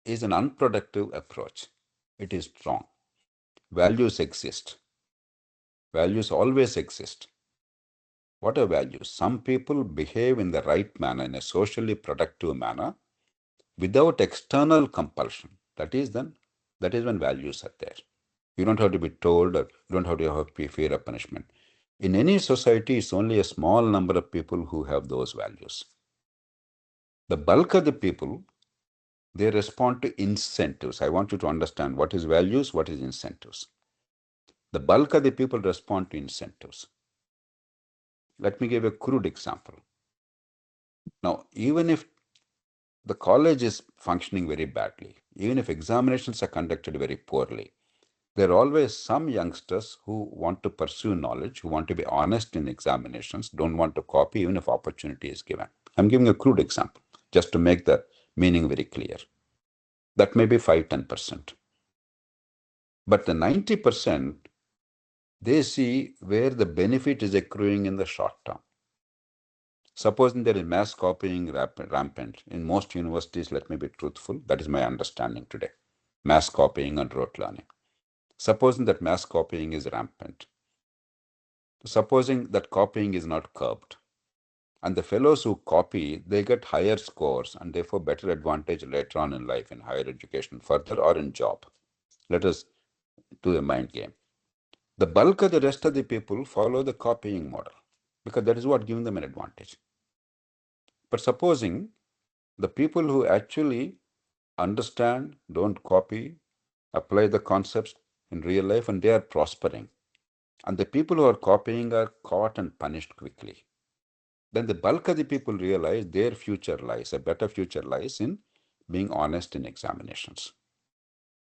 is an unproductive approach. It is wrong. Values exist. Values always exist. What are values? Some people behave in the right manner, in a socially productive manner, without external compulsion. That is when values are there. You don't have to be told, or you don't have to be fear of punishment. In any society, it's only a small number of people who have those values. The bulk of the people, they respond to incentives. I want you to understand what is values, what is incentives. The bulk of the people respond to incentives. Let me give a crude example. Now, even if the college is functioning very badly, even if examinations are conducted very poorly, there are always some youngsters who want to pursue knowledge, who want to be honest in examinations, don't want to copy even if opportunity is given. I'm giving a crude example just to make the meaning very clear. That may be 5-10%. But the 90%, they see where the benefit is accruing in the short term. Supposing there is mass copying rampant in most universities, let me be truthful, that is my understanding today. Mass copying and rote learning. Supposing that mass copying is rampant. Supposing that copying is not curbed. And the fellows who copy, they get higher scores and therefore better advantage later on in life in higher education further or in job. Let us do a mind game. The bulk of the rest of the people follow the copying model because that is what gives them an advantage. But supposing the people who actually understand, don't copy, apply the concepts in real life, and they are prospering, and the people who are copying are caught and punished quickly, then the bulk of the people realize their future lies, a better future lies in being honest in examinations.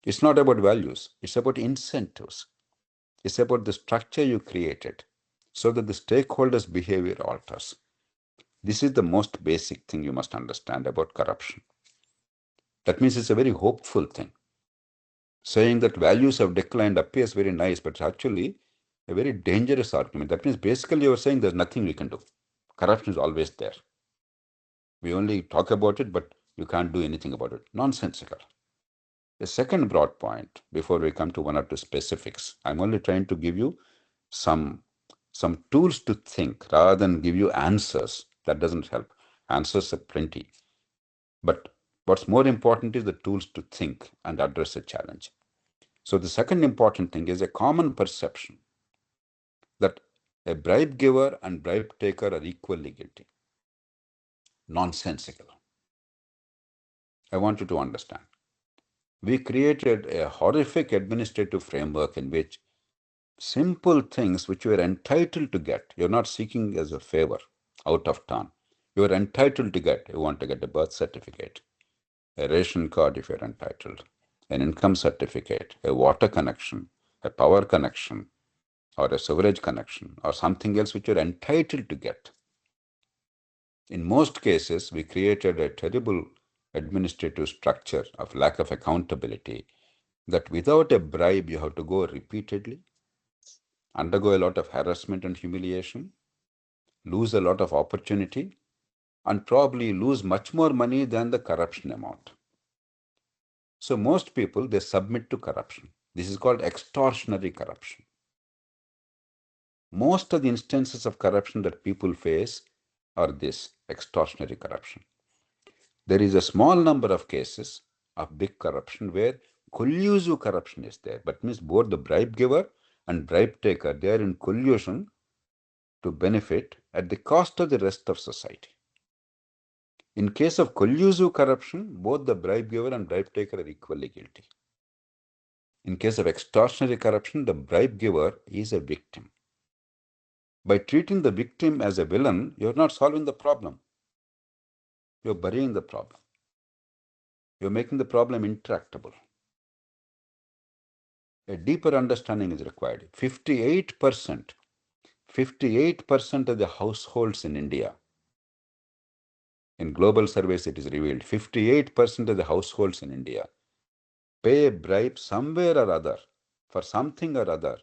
It's not about values, it's about incentives. It's about the structure you created so that the stakeholders' behavior alters. This is the most basic thing you must understand about corruption. That means it's a very hopeful thing. Saying that values have declined appears very nice, but it's actually a very dangerous argument. That means basically you're saying there's nothing we can do. Corruption is always there. We only talk about it, but you can't do anything about it. Nonsensical. The second broad point, before we come to one or two specifics, I'm only trying to give you some tools to think rather than give you answers. That doesn't help. Answers are plenty. But what's more important is the tools to think and address a challenge. So the second important thing is a common perception that a bribe giver and bribe taker are equally guilty. Nonsensical. I want you to understand. We created a horrific administrative framework in which simple things which you are entitled to get, you're not seeking as a favor out of turn. You are entitled to get. You want to get a birth certificate, a ration card if you're entitled, an income certificate, a water connection, a power connection, or a sewerage connection, or something else which you're entitled to get. In most cases, we created a terrible administrative structure of lack of accountability that without a bribe, you have to go repeatedly, undergo a lot of harassment and humiliation, lose a lot of opportunity, and probably lose much more money than the corruption amount. So most people, they submit to corruption. This is called extortionary corruption. Most of the instances of corruption that people face are this extortionary corruption. There is a small number of cases of big corruption where collusive corruption is there, but means both the bribe giver and bribe taker, they are in collusion to benefit at the cost of the rest of society. In case of collusive corruption, both the bribe giver and bribe taker are equally guilty. In case of extortionary corruption, the bribe giver is a victim. By treating the victim as a villain, you're not solving the problem. You're burying the problem. You're making the problem intractable. A deeper understanding is required. 58% of the households in India, in global surveys it is revealed, 58% of the households in India pay a bribe somewhere or other for something or other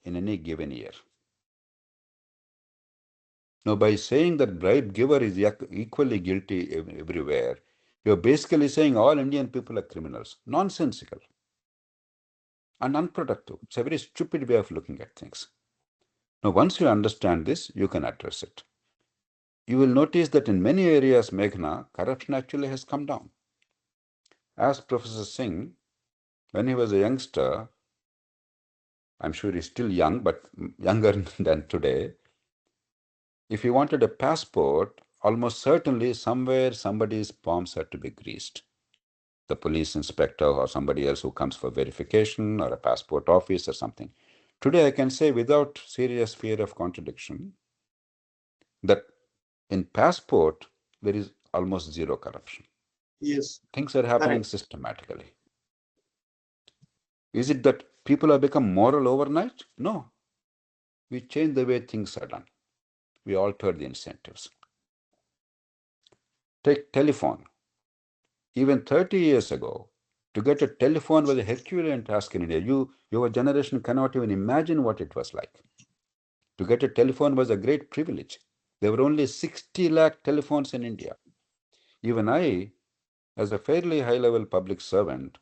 in any given year. Now, by saying that bribe giver is equally guilty everywhere, you're basically saying all Indian people are criminals. Nonsensical and unproductive. It's a very stupid way of looking at things. Now, once you understand this, you can address it. You will notice that in many areas, Meghna, corruption actually has come down. As Professor Singh, when he was a youngster, I'm sure he's still young, but younger than today, if he wanted a passport, almost certainly somewhere somebody's palms had to be greased. The police inspector or somebody else who comes for verification or a passport office or something. Today, I can say without serious fear of contradiction that in passport, there is almost zero corruption. Yes. Things are happening systematically. Is it that people have become moral overnight? No. We change the way things are done. We alter the incentives. Take telephone. Even 30 years ago, to get a telephone was a Herculean task in India. Your generation cannot even imagine what it was like. To get a telephone was a great privilege. There were only 60 lakh telephones in India. Even I, as a fairly high-level public servant,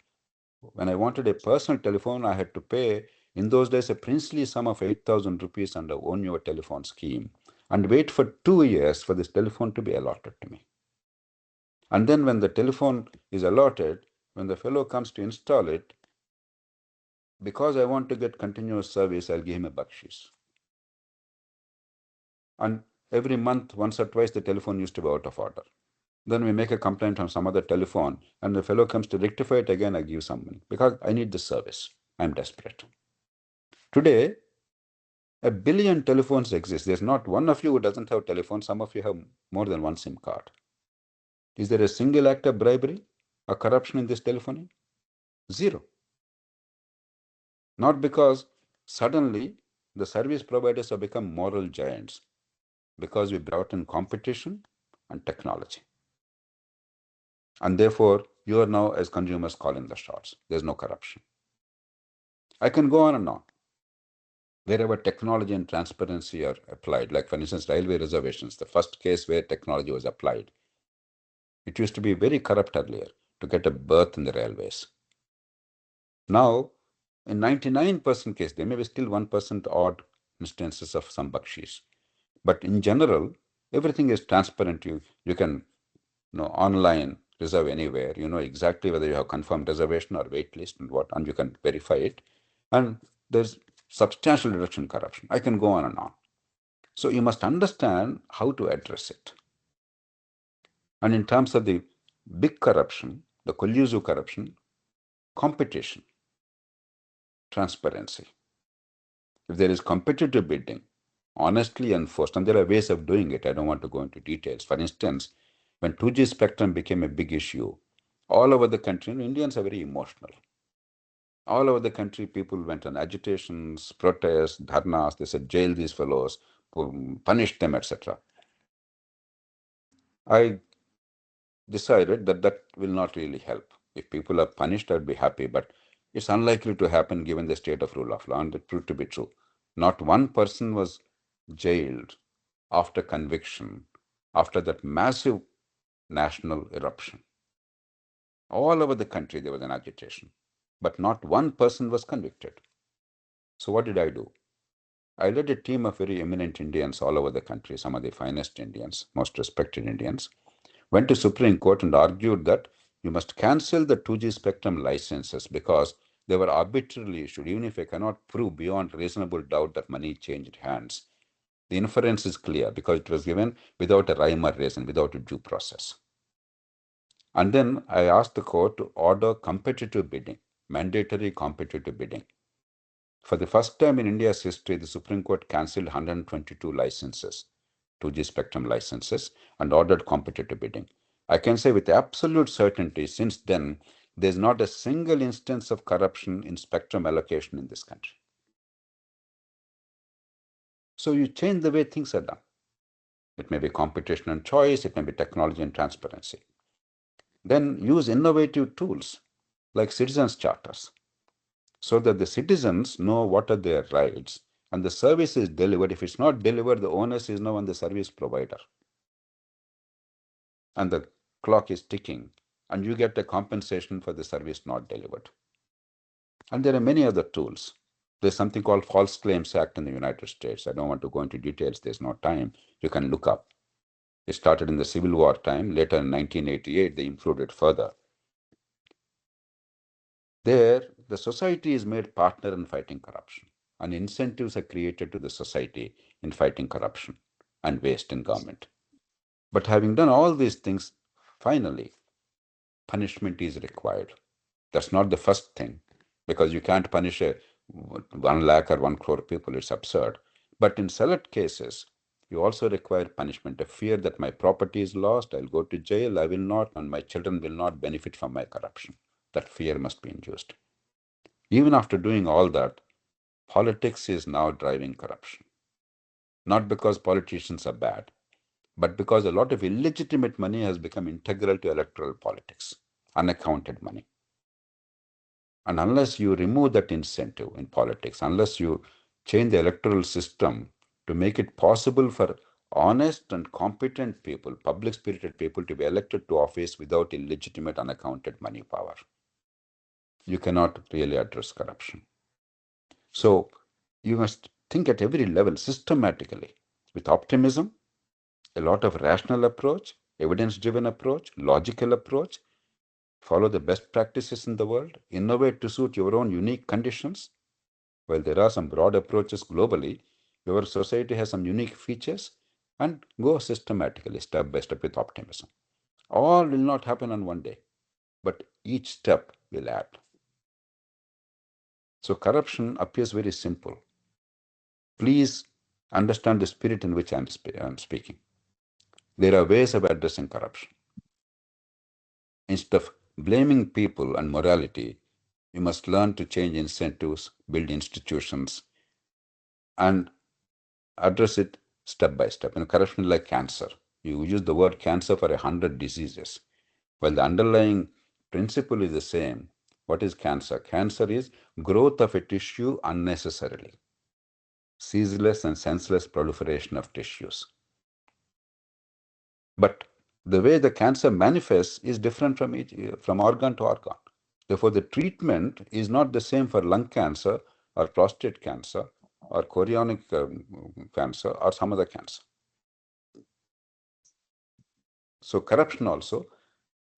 when I wanted a personal telephone, I had to pay, in those days, a princely sum of 8,000 rupees under Own Your Telephone scheme and wait for 2 years for this telephone to be allotted to me. And then when the telephone is allotted, when the fellow comes to install it, because I want to get continuous service, I'll give him a bakshish. And every month, once or twice, the telephone used to be out of order. Then we make a complaint on some other telephone, and the fellow comes to rectify it again, I give some money because I need the service. I'm desperate. Today, 1 billion telephones exist. There's not one of you who doesn't have telephone. Some of you have more than one SIM card. Is there a single act of bribery or corruption in this telephony? Zero. Not because suddenly the service providers have become moral giants. because we brought in competition and technology. And therefore, you are now, as consumers, calling the shots. There's no corruption. I can go on and on. Wherever technology and transparency are applied, like for instance, railway reservations, the first case where technology was applied, it used to be very corrupt earlier to get a berth in the railways. Now, in 99% case, there may be still 1% odd instances of some bakshish. But in general, everything is transparent. You can online reserve anywhere. You know exactly whether you have confirmed reservation or wait list and what, and you can verify it. And there's substantial reduction in corruption. I can go on and on. So you must understand how to address it. And in terms of the big corruption, the collusive corruption, competition, transparency. If there is competitive bidding, honestly enforced, and there are ways of doing it, I don't want to go into details. For instance, when 2G spectrum became a big issue, all over the country, Indians are very emotional. All over the country, people went on agitations, protests, dharnas. They said, jail these fellows, punish them, etc. I decided that that will not really help. If people are punished, I'd be happy, but it's unlikely to happen given the state of rule of law, and it proved to be true. Not one person was jailed after conviction, after that massive national eruption. All over the country, there was an agitation, but not one person was convicted. So what did I do? I led a team of very eminent Indians all over the country, some of the finest Indians, most respected Indians, went to Supreme Court and argued that you must cancel the 2G spectrum licenses because they were arbitrarily issued. Even if I cannot prove beyond reasonable doubt that money changed hands, the inference is clear because it was given without a rhyme or reason, without a due process. And then I asked the court to order competitive bidding, mandatory competitive bidding. For the first time in India's history, the Supreme Court cancelled 122 licenses, 2G spectrum licenses, and ordered competitive bidding. I can say with absolute certainty, since then, there's not a single instance of corruption in spectrum allocation in this country. So you change the way things are done. It may be competition and choice, it may be technology and transparency. Then use innovative tools like citizens' charters so that the citizens know what are their rights and the service is delivered. If it's not delivered, the onus is now on the service provider. And the clock is ticking and you get a compensation for the service not delivered. And there are many other tools. There's something called False Claims Act in the United States. I don't want to go into details. There's no time. You can look up. It started in the Civil War time. Later in 1988, they improved it further. There, the society is made partner in fighting corruption, and incentives are created to the society in fighting corruption and waste in government. But having done all these things, finally, punishment is required. That's not the first thing, because you can't punish 1 lakh or 1 crore people. It's absurd. But in select cases, you also require punishment, a fear that my property is lost, I'll go to jail, I will not, and my children will not benefit from my corruption. That fear must be induced. Even after doing all that, politics is now driving corruption. Not because politicians are bad, but because a lot of illegitimate money has become integral to electoral politics, unaccounted money. And unless you remove that incentive in politics, unless you change the electoral system to make it possible for honest and competent people, public-spirited people to be elected to office without illegitimate, unaccounted money power, you cannot really address corruption. So you must think at every level systematically with optimism, a lot of rational approach, evidence-driven approach, logical approach, follow the best practices in the world, innovate to suit your own unique conditions. While there are some broad approaches globally, your society has some unique features, and go systematically, step by step with optimism. All will not happen on one day, but each step will add. So corruption appears very simple. Please understand the spirit in which I'm speaking. There are ways of addressing corruption. Instead of blaming people and morality, you must learn to change incentives, build institutions, and address it step by step. Corruption is like cancer. You use the word cancer for 100 diseases. While the underlying principle is the same. What is cancer? Cancer is growth of a tissue unnecessarily. Ceaseless and senseless proliferation of tissues. But the way the cancer manifests is different from organ to organ. Therefore, the treatment is not the same for lung cancer or prostate cancer or chorionic cancer or some other cancer. So corruption also,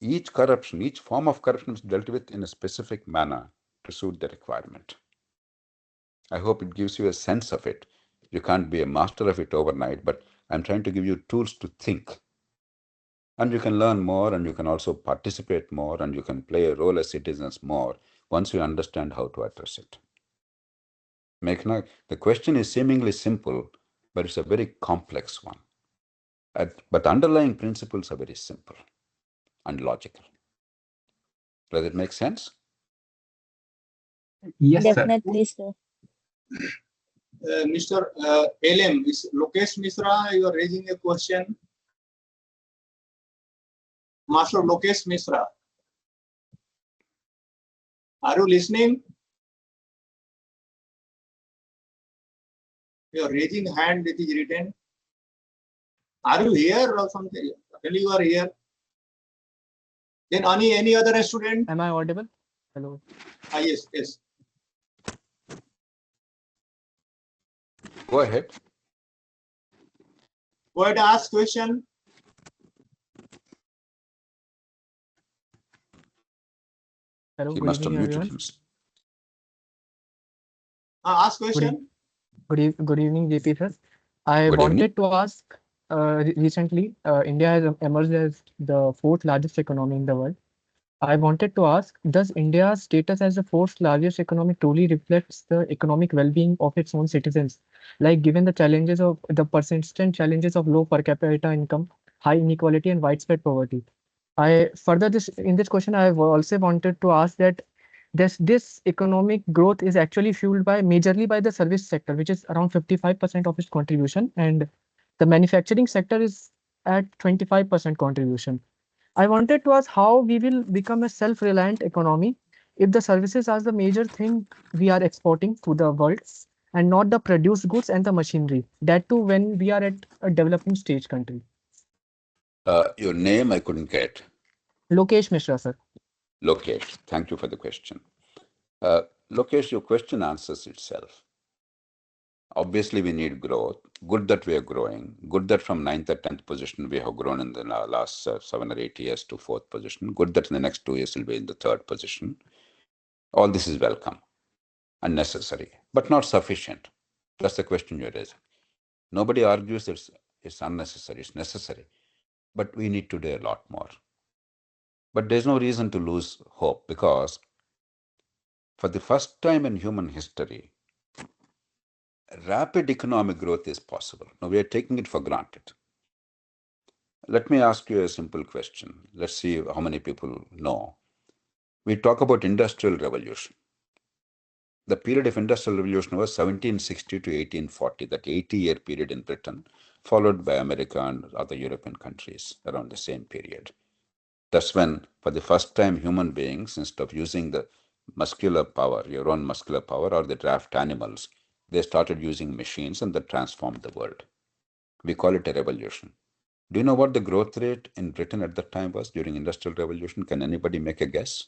each form of corruption is dealt with in a specific manner to suit the requirement. I hope it gives you a sense of it. You can't be a master of it overnight, but I'm trying to give you tools to think. And you can learn more, and you can also participate more, and you can play a role as citizens more once you understand how to address it. Meghna, the question is seemingly simple, but it's a very complex one. But underlying principles are very simple and logical. Does it make sense? Yes, sir. Definitely, sir. Mr. LM, is Lokesh Misra, you are raising a question. Master Lokesh Misra, are you listening? Your raising hand, it is written. Are you here or something? Tell you are here. Then any other student? Am I audible? Hello. Yes, yes. Go ahead. Go ahead and ask question. Hello. He Good must have evening, muted everyone. himself. Ask question. Good evening, JP sir. I Good wanted evening. to ask. Recently, India has emerged as the fourth largest economy in the world. I wanted to ask, does India's status as the fourth largest economy truly reflects the economic well-being of its own citizens? Like, given the persistent challenges of low per capita income, high inequality, and widespread poverty. In this question, I also wanted to ask that this economic growth is actually fueled majorly by the service sector, which is around 55% of its contribution, and the manufacturing sector is at 25% contribution. I wanted to ask how we will become a self-reliant economy if the services are the major thing we are exporting to the world and not the produced goods and the machinery. That too when we are at a developing stage country. Your name I couldn't get. Lokesh Mishra, sir. Lokesh, thank you for the question. Lokesh, your question answers itself. Obviously, we need growth. Good that we are growing. Good that from 9th or 10th position we have grown in the last 7 or 8 years to 4th position. Good that in the next 2 years we'll be in the 3rd position. All this is welcome and necessary, but not sufficient. That's the question you're raising. Nobody argues it's unnecessary, it's necessary, but we need to do a lot more. But there's no reason to lose hope, because for the first time in human history, rapid economic growth is possible. Now we are taking it for granted. Let me ask you a simple question. Let's see how many people know. We talk about industrial revolution. The period of industrial revolution was 1760 to 1840, that 80-year period in Britain, followed by America and other European countries around the same period. That's when, for the first time, human beings, instead of using the muscular power, your own muscular power, or the draft animals, they started using machines, and that transformed the world. We call it a revolution. Do you know what the growth rate in Britain at that time was during industrial revolution? Can anybody make a guess?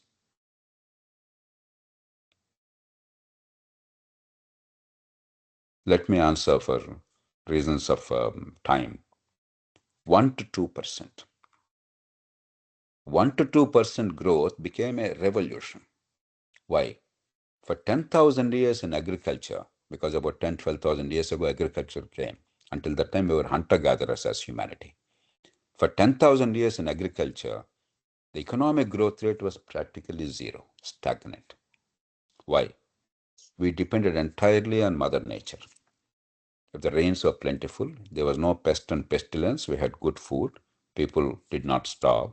Let me answer for reasons of time. 1 to 2%. 1 to 2% growth became a revolution. Why? For 10,000 years in agriculture, because about 10, 12,000 years ago agriculture came. Until that time we were hunter-gatherers as humanity. For 10,000 years in agriculture, the economic growth rate was practically zero, stagnant. Why? We depended entirely on Mother Nature. If the rains were plentiful, there was no pest and pestilence, we had good food, people did not starve.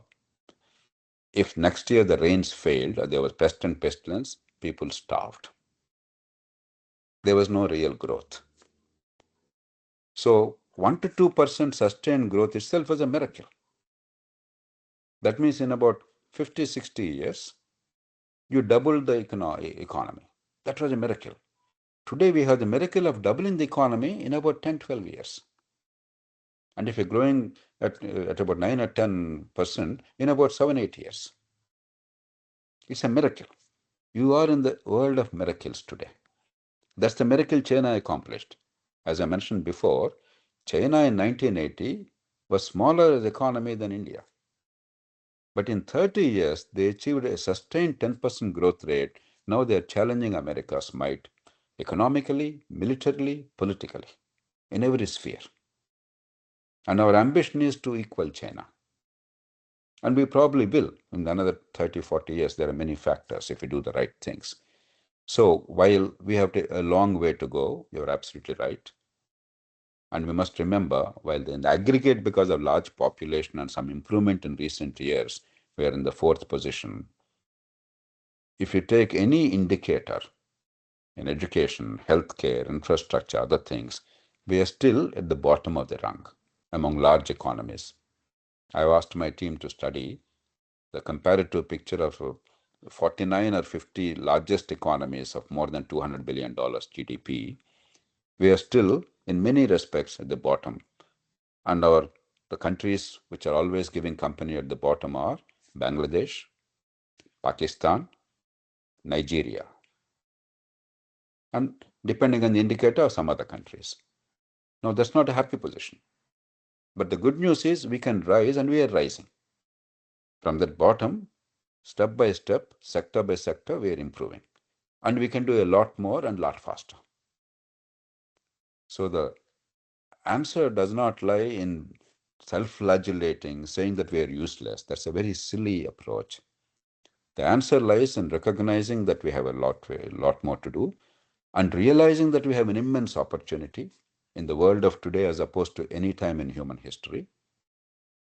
If next year the rains failed or there was pest and pestilence, people starved. There was no real growth. So 1 to 2% sustained growth itself was a miracle. That means in about 50, 60 years, you doubled the economy. That was a miracle. Today we have the miracle of doubling the economy in about 10, 12 years. And if you're growing at about 9 or 10% in about 7, 8 years, it's a miracle. You are in the world of miracles today. That's the miracle China accomplished. As I mentioned before, China in 1980 was smaller as economy than India. But in 30 years, they achieved a sustained 10% growth rate. Now they are challenging America's might economically, militarily, politically, in every sphere. And our ambition is to equal China. And we probably will in another 30, 40 years. There are many factors if we do the right things. So while we have a long way to go, you're absolutely right. And we must remember, while in the aggregate, because of large population and some improvement in recent years, we are in the 4th position. If you take any indicator in education, healthcare, infrastructure, other things, we are still at the bottom of the rung among large economies. I've asked my team to study the comparative picture of 49 or 50 largest economies of more than $200 billion GDP. We are still, in many respects, at the bottom. And the countries which are always giving company at the bottom are Bangladesh, Pakistan, Nigeria, and depending on the indicator, some other countries. Now, that's not a happy position. But the good news is we can rise, and we are rising. From that bottom, step by step, sector by sector, we are improving. And we can do a lot more and a lot faster. So the answer does not lie in self-flagellating, saying that we are useless. That's a very silly approach. The answer lies in recognizing that we have a lot more to do, and realizing that we have an immense opportunity in the world of today as opposed to any time in human history.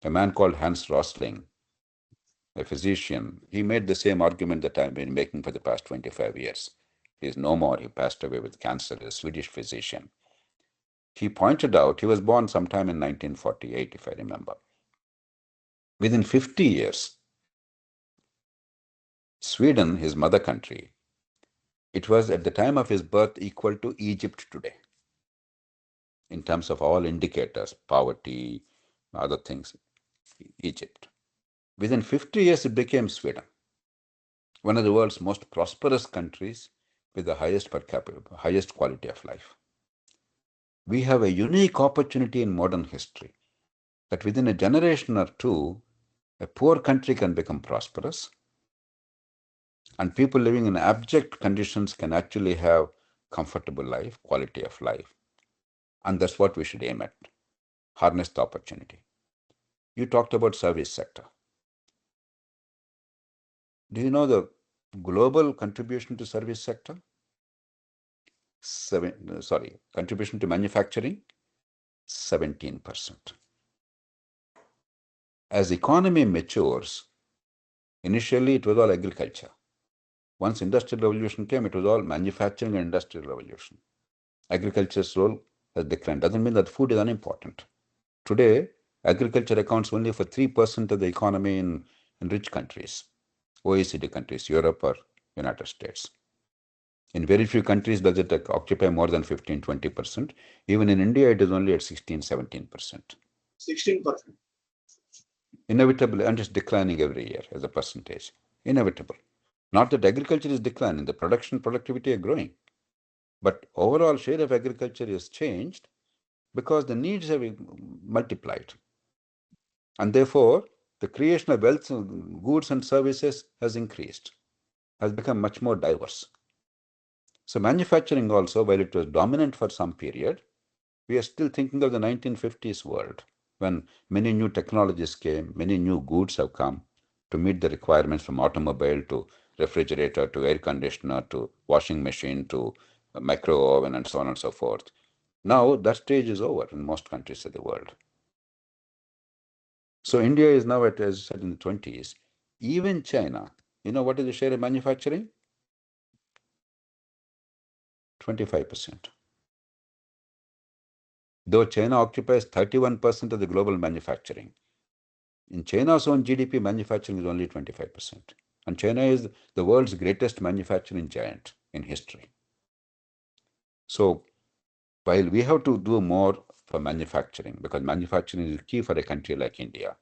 A man called Hans Rosling, a physician, he made the same argument that I've been making for the past 25 years. He is no more. He passed away with cancer, a Swedish physician. He pointed out, he was born sometime in 1948, if I remember. Within 50 years, Sweden, his mother country, it was at the time of his birth equal to Egypt today in terms of all indicators, poverty, other things, Egypt. Within 50 years, it became Sweden, one of the world's most prosperous countries with the highest per capita, highest quality of life. We have a unique opportunity in modern history that within a generation or two, a poor country can become prosperous, and people living in abject conditions can actually have comfortable life, quality of life. And that's what we should aim at, harness the opportunity. You talked about service sector. Do you know the global contribution to service sector? Contribution to manufacturing, 17%. As economy matures, initially it was all agriculture. Once industrial revolution came, it was all manufacturing and industrial revolution. Agriculture's role has declined. Doesn't mean that food is unimportant. Today, agriculture accounts only for 3% of the economy in rich countries, OECD countries, Europe or United States. In very few countries does it occupy more than 15, 20%. Even in India, it is only at 16, 17%. 16%. Inevitable, and it's declining every year as a percentage. Inevitable. Not that agriculture is declining, the productivity are growing. But overall share of agriculture has changed because the needs have multiplied. And therefore, the creation of wealth, goods and services has increased, has become much more diverse. So manufacturing also, while it was dominant for some period, we are still thinking of the 1950s world when many new technologies came, many new goods have come to meet the requirements from automobile to refrigerator to air conditioner to washing machine to a micro oven and so on and so forth. Now that stage is over in most countries of the world. So India is now at, as I said, in the 20s. Even China, you know what is the share of manufacturing? 25%. though China occupies 31% of the global manufacturing. In China's own GDP, manufacturing is only 25%. And China is the world's greatest manufacturing giant in history. So while we have to do more for manufacturing, because manufacturing is key for a country like India,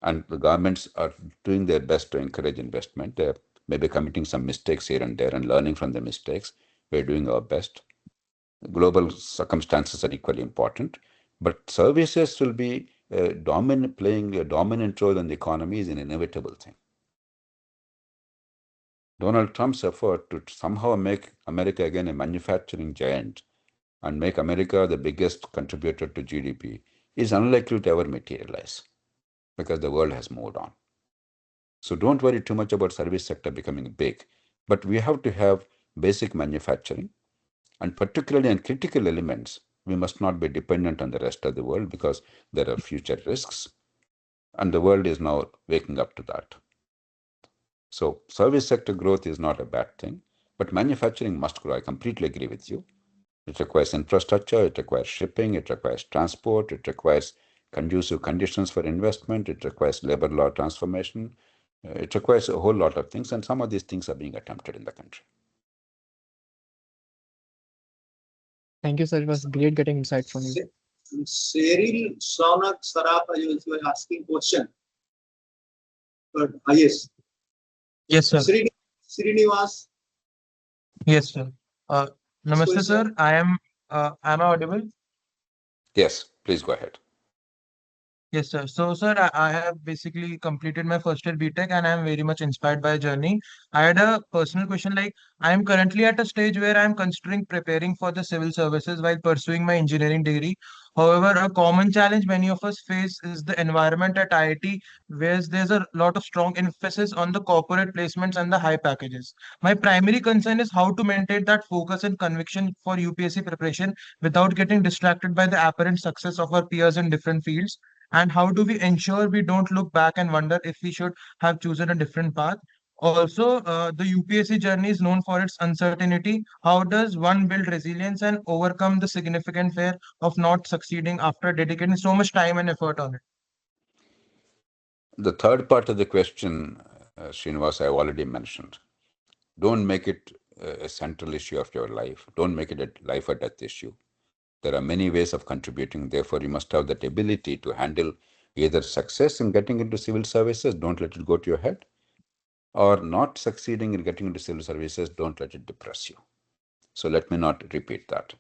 and the governments are doing their best to encourage investment. They're maybe committing some mistakes here and there and learning from the mistakes. We're doing our best. Global circumstances are equally important, but services will be playing a dominant role in the economy is an inevitable thing. Donald Trump's effort to somehow make America again a manufacturing giant and make America the biggest contributor to GDP is unlikely to ever materialize because the world has moved on. So don't worry too much about service sector becoming big, but we have to have basic manufacturing, and particularly in critical elements, we must not be dependent on the rest of the world because there are future risks, and the world is now waking up to that. So service sector growth is not a bad thing, but manufacturing must grow. I completely agree with you. It requires infrastructure, it requires shipping, it requires transport, it requires conducive conditions for investment, it requires labor law transformation, it requires a whole lot of things, and some of these things are being attempted in the country. Thank you, sir. It was great getting insight from you. Cyril Shaunak Saraf, you were asking question. But yes. Yes, sir. Srinivas. Yes, sir. Namaste, sir. Am I audible? Yes, please go ahead. Yes, sir. So, sir, I have basically completed my first year BTech and I am very much inspired by your journey. I had a personal question like, I am currently at a stage where I am considering preparing for the civil services while pursuing my engineering degree. However, a common challenge many of us face is the environment at IIT, where there's a lot of strong emphasis on the corporate placements and the high packages. My primary concern is how to maintain that focus and conviction for UPSC preparation without getting distracted by the apparent success of our peers in different fields. And how do we ensure we don't look back and wonder if we should have chosen a different path? Also, the UPSC journey is known for its uncertainty. How does one build resilience and overcome the significant fear of not succeeding after dedicating so much time and effort on it? The third part of the question, Srinivas, I've already mentioned. Don't make it a central issue of your life. Don't make it a life or death issue. There are many ways of contributing. Therefore, you must have that ability to handle either success in getting into civil services, don't let it go to your head, or not succeeding in getting into civil services, don't let it depress you. So let me not repeat that.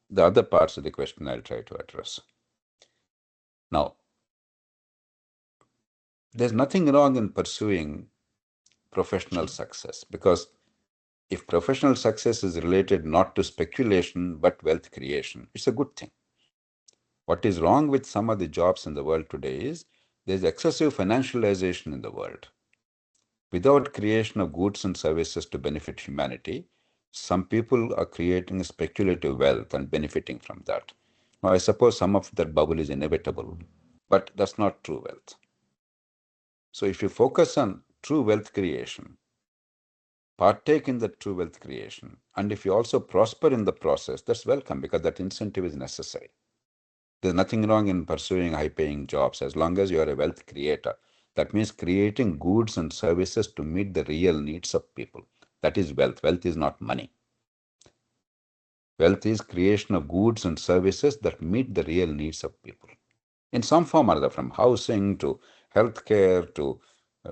The other parts of the question I'll try to address. Now, there's nothing wrong in pursuing professional success, because if professional success is related not to speculation but wealth creation, it's a good thing. What is wrong with some of the jobs in the world today is there's excessive financialization in the world. Without creation of goods and services to benefit humanity, some people are creating speculative wealth and benefiting from that. Now, I suppose some of that bubble is inevitable, but that's not true wealth. So if you focus on true wealth creation, partake in the true wealth creation, and if you also prosper in the process, that's welcome, because that incentive is necessary. There's nothing wrong in pursuing high-paying jobs as long as you are a wealth creator. That means creating goods and services to meet the real needs of people. That is wealth. Wealth is not money. Wealth is creation of goods and services that meet the real needs of people in some form or other, from housing to healthcare to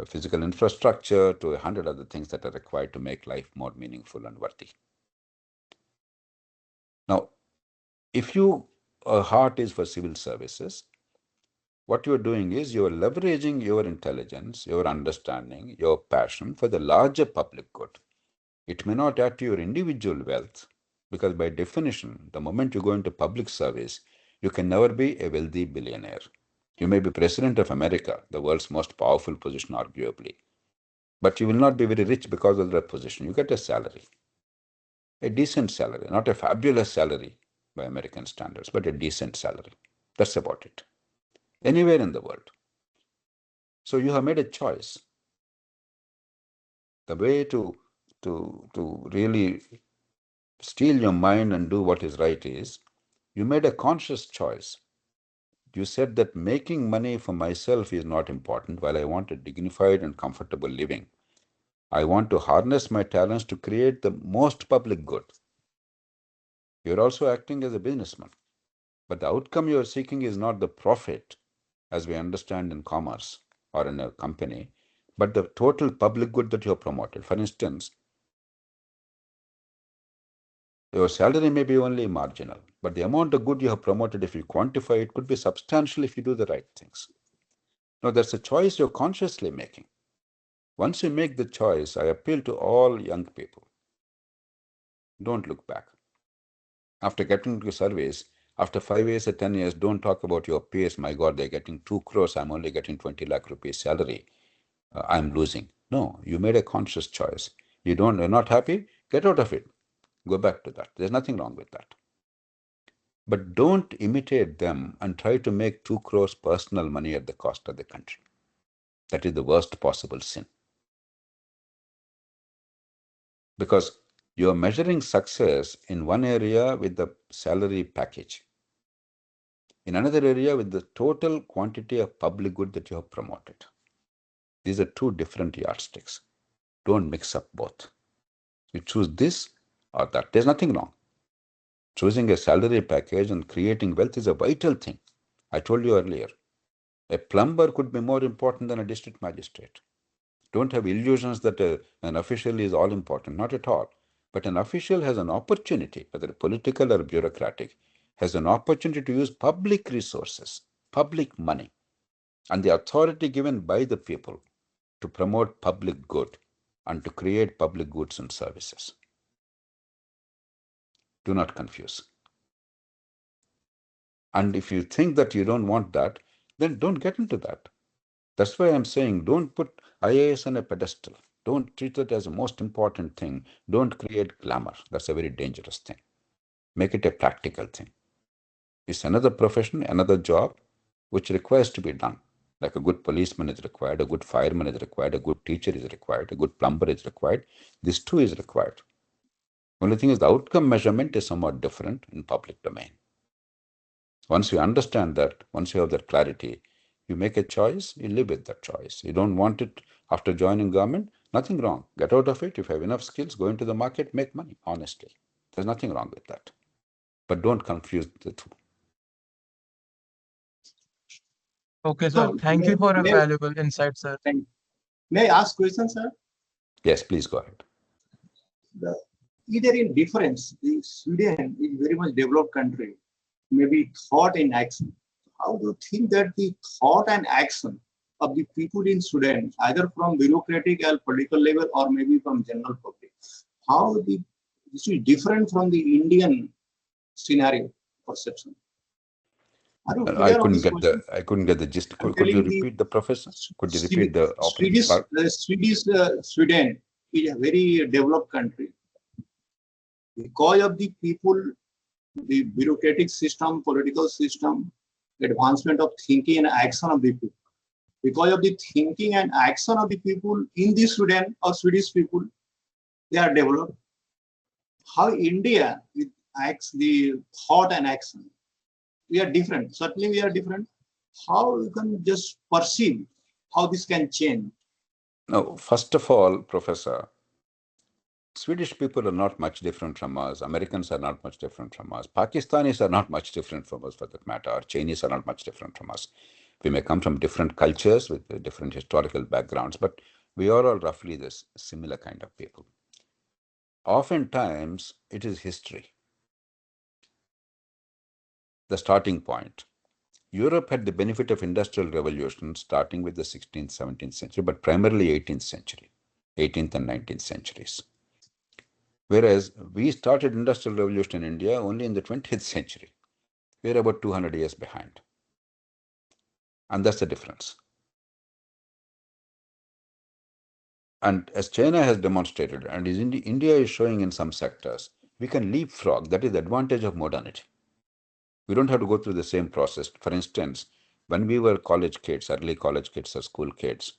physical infrastructure to 100 other things that are required to make life more meaningful and worthy. Now, if your heart is for civil services, what you're doing is you're leveraging your intelligence, your understanding, your passion for the larger public good. It may not add to your individual wealth, because by definition, the moment you go into public service, you can never be a wealthy billionaire. You may be president of America, the world's most powerful position arguably, but you will not be very rich because of that position. You get a salary, a decent salary, not a fabulous salary by American standards, but a decent salary. That's about it. Anywhere in the world. So you have made a choice. The way to really steal your mind and do what is right is You made a conscious choice. You said that making money for myself is not important. While I want a dignified and comfortable living, I want to harness my talents to create the most public good. You're also acting as a businessman. But the outcome you are seeking is not the profit, as we understand in commerce or in a company, but the total public good that you have promoted. For instance, your salary may be only marginal, but the amount of good you have promoted, if you quantify it, could be substantial if you do the right things. Now, that's a choice you're consciously making. Once you make the choice, I appeal to all young people. Don't look back. After getting to surveys, after 5 years or 10 years, don't talk about your peers. My God, they're getting 2 crores. I'm only getting 20 lakh rupees salary. I'm losing. No, you made a conscious choice. You're not happy? Get out of it. Go back to that. There's nothing wrong with that. But don't imitate them and try to make 2 crores personal money at the cost of the country. That is the worst possible sin. Because you're measuring success in one area with the salary package, in another area with the total quantity of public good that you have promoted. These are two different yardsticks. Don't mix up both. You choose this or that. There's nothing wrong. Choosing a salary package and creating wealth is a vital thing. I told you earlier, a plumber could be more important than a district magistrate. Don't have illusions that an official is all important. Not at all. But an official has an opportunity, whether political or bureaucratic, has an opportunity to use public resources, public money, and the authority given by the people to promote public good and to create public goods and services. Do not confuse. And if you think that you don't want that, then don't get into that. That's why I'm saying don't put IAS on a pedestal. Don't treat it as the most important thing. Don't create glamour. That's a very dangerous thing. Make it a practical thing. It's another profession, another job, which requires to be done. Like a good policeman is required, a good fireman is required, a good teacher is required, a good plumber is required. This too is required. Only thing is the outcome measurement is somewhat different in public domain. Once you understand that, once you have that clarity, you make a choice, you live with that choice. You don't want it after joining government, nothing wrong. Get out of it. If you have enough skills, go into the market, make money, honestly. There's nothing wrong with that. But don't confuse the two. Okay, sir. So, Thank you for a valuable insight, sir. may I ask questions, sir? Yes, please go ahead. Either in difference, Sweden is very much developed country, maybe thought and action. How do you think that the thought and action of the people in Sweden, either from bureaucratic or political level or maybe from general public, how this is different from the Indian scenario perception? Are you clear on this question? I couldn't get the gist. Could you repeat the professor? Could you repeat the opening part? Sweden is a very developed country. Because of the people, the bureaucratic system, political system, advancement of thinking and action of the people. Because of the thinking and action of the people in the Sweden or Swedish people, they are developed. How India acts the thought and action, we are different. Certainly we are different. How you can just perceive how this can change? No, first of all, Professor, Swedish people are not much different from us. Americans are not much different from us. Pakistanis are not much different from us, for that matter. Or Chinese are not much different from us. We may come from different cultures with different historical backgrounds, but we are all roughly this similar kind of people. Oftentimes, it is history, the starting point. Europe had the benefit of industrial revolution starting with the 16th, 17th century, but primarily 18th century, 18th and 19th centuries. Whereas we started industrial revolution in India only in the 20th century. We're about 200 years behind. And that's the difference. And as China has demonstrated, and as India is showing in some sectors, we can leapfrog. That is the advantage of modernity. We don't have to go through the same process. For instance, when we were college kids, early college kids or school kids,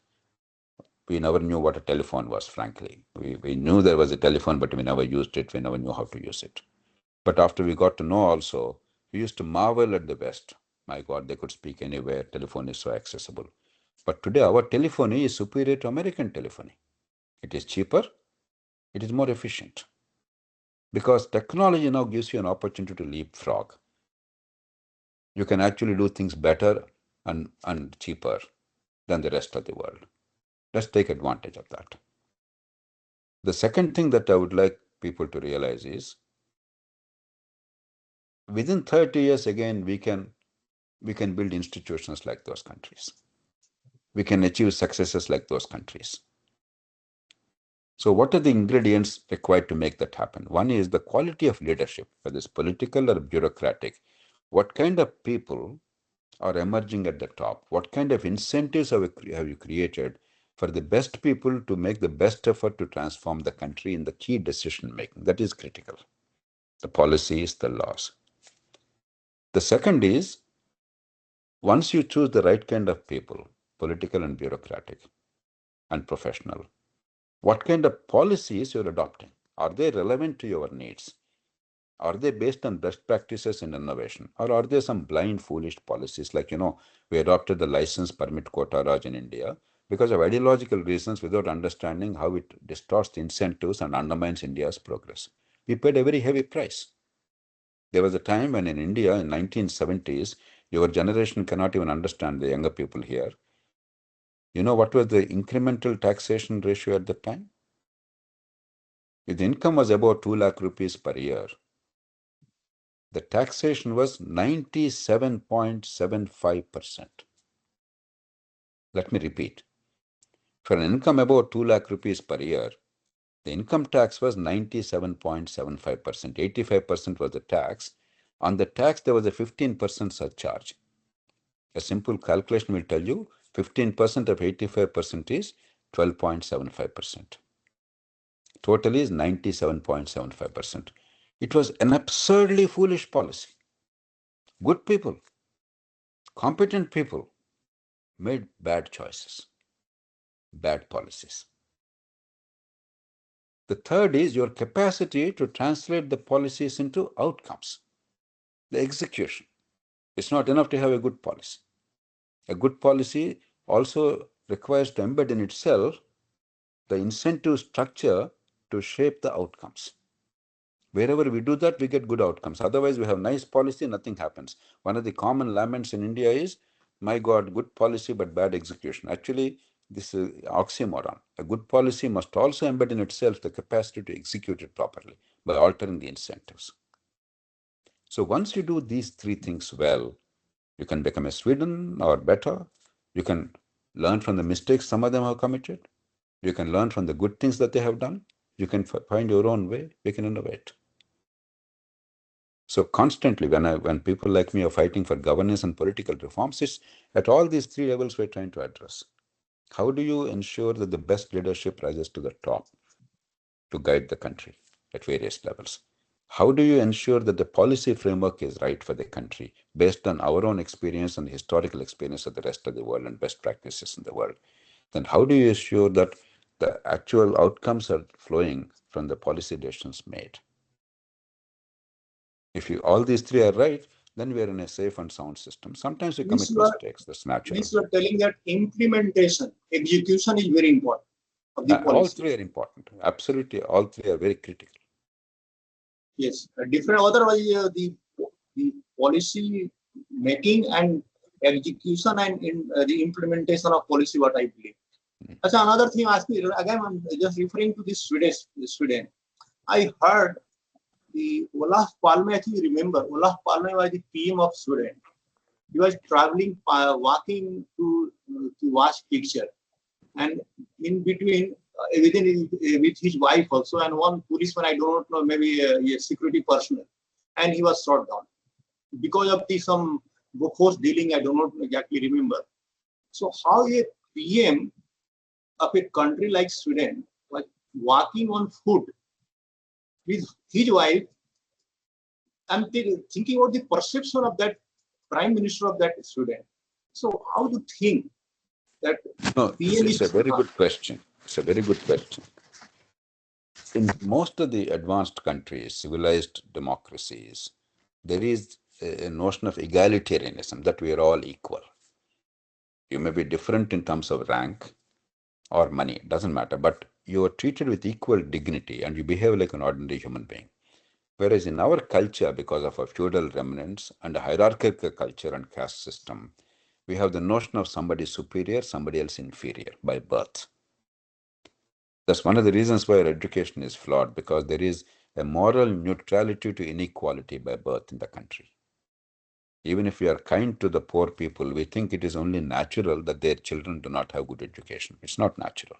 we never knew what a telephone was, frankly. We knew there was a telephone, but we never used it. We never knew how to use it. But after we got to know also, We used to marvel at the West. My God, they could speak anywhere. Telephone is so accessible. But today, our telephony is superior to American telephony. It is cheaper. It is more efficient. Because technology now gives you an opportunity to leapfrog. You can actually do things better and cheaper than the rest of the world. Let's take advantage of that. The second thing that I would like people to realize is, within 30 years, again, we can build institutions like those countries. We can achieve successes like those countries. So what are the ingredients required to make that happen? One is the quality of leadership, whether it's political or bureaucratic. What kind of people are emerging at the top? What kind of incentives have you created for the best people to make the best effort to transform the country in the key decision making? That is critical. The policies, the laws. The second is, once you choose the right kind of people, political and bureaucratic and professional, what kind of policies you're adopting? Are they relevant to your needs? Are they based on best practices in innovation? Or are there some blind, foolish policies like, we adopted the license permit quota Raj in India because of ideological reasons without understanding how it distorts the incentives and undermines India's progress. We paid a very heavy price. There was a time when in India in 1970s, your generation cannot even understand, the younger people here. You know what was the incremental taxation ratio at the time? If the income was about 2 lakh rupees per year, the taxation was 97.75%. Let me repeat. For an income about 2 lakh rupees per year, the income tax was 97.75%. 85% was the tax. On the tax, there was a 15% surcharge. A simple calculation will tell you 15% of 85% is 12.75%. Total is 97.75%. It was an absurdly foolish policy. Good people, competent people made bad choices, bad policies. The third is your capacity to translate the policies into outcomes, the execution. It's not enough to have a good policy. A good policy also requires to embed in itself the incentive structure to shape the outcomes. Wherever we do that, we get good outcomes. Otherwise, we have nice policy, nothing happens. One of the common laments in India is, my God, good policy but bad execution. Actually, this is oxymoron. A good policy must also embed in itself the capacity to execute it properly by altering the incentives. So once you do these three things well, you can become a Sweden or better. You can learn from the mistakes some of them have committed. You can learn from the good things that they have done. You can find your own way. You can innovate. So constantly, when people like me are fighting for governance and political reforms, it's at all these three levels we're trying to address. How do you ensure that the best leadership rises to the top to guide the country at various levels? How do you ensure that the policy framework is right for the country based on our own experience and the historical experience of the rest of the world and best practices in the world? Then how do you ensure that the actual outcomes are flowing from the policy decisions made? If all these three are right, then we are in a safe and sound system. Sometimes we commit mistakes. That's natural. Means you are telling that implementation, execution is very important of the policy. All three are important. Absolutely, all three are very critical. Yes, different. Otherwise, the policy making and execution and the implementation of policy, what I believe. That's another thing. Ask me again. I'm just referring to this Sweden. I heard the Olof Palme. I think you remember Olof Palme was the PM of Sweden. He was traveling, walking to watch picture, and in between, with his wife also, and one policeman, I don't know, maybe a security personnel, and he was shot down because of some force dealing. I do not exactly remember. So how a PM of a country like Sweden was walking on foot with his wife, and thinking about the perception of that prime minister of that Sweden. So how do you think that PM it's a very good question. It's a very good question. In most of the advanced countries, civilized democracies, there is a notion of egalitarianism, that we are all equal. You may be different in terms of rank or money, it doesn't matter, but you are treated with equal dignity and you behave like an ordinary human being. Whereas in our culture, because of our feudal remnants and a hierarchical culture and caste system, we have the notion of somebody superior, somebody else inferior by birth. That's one of the reasons why our education is flawed, because there is a moral neutrality to inequality by birth in the country. Even if we are kind to the poor people, we think it is only natural that their children do not have good education. It's not natural.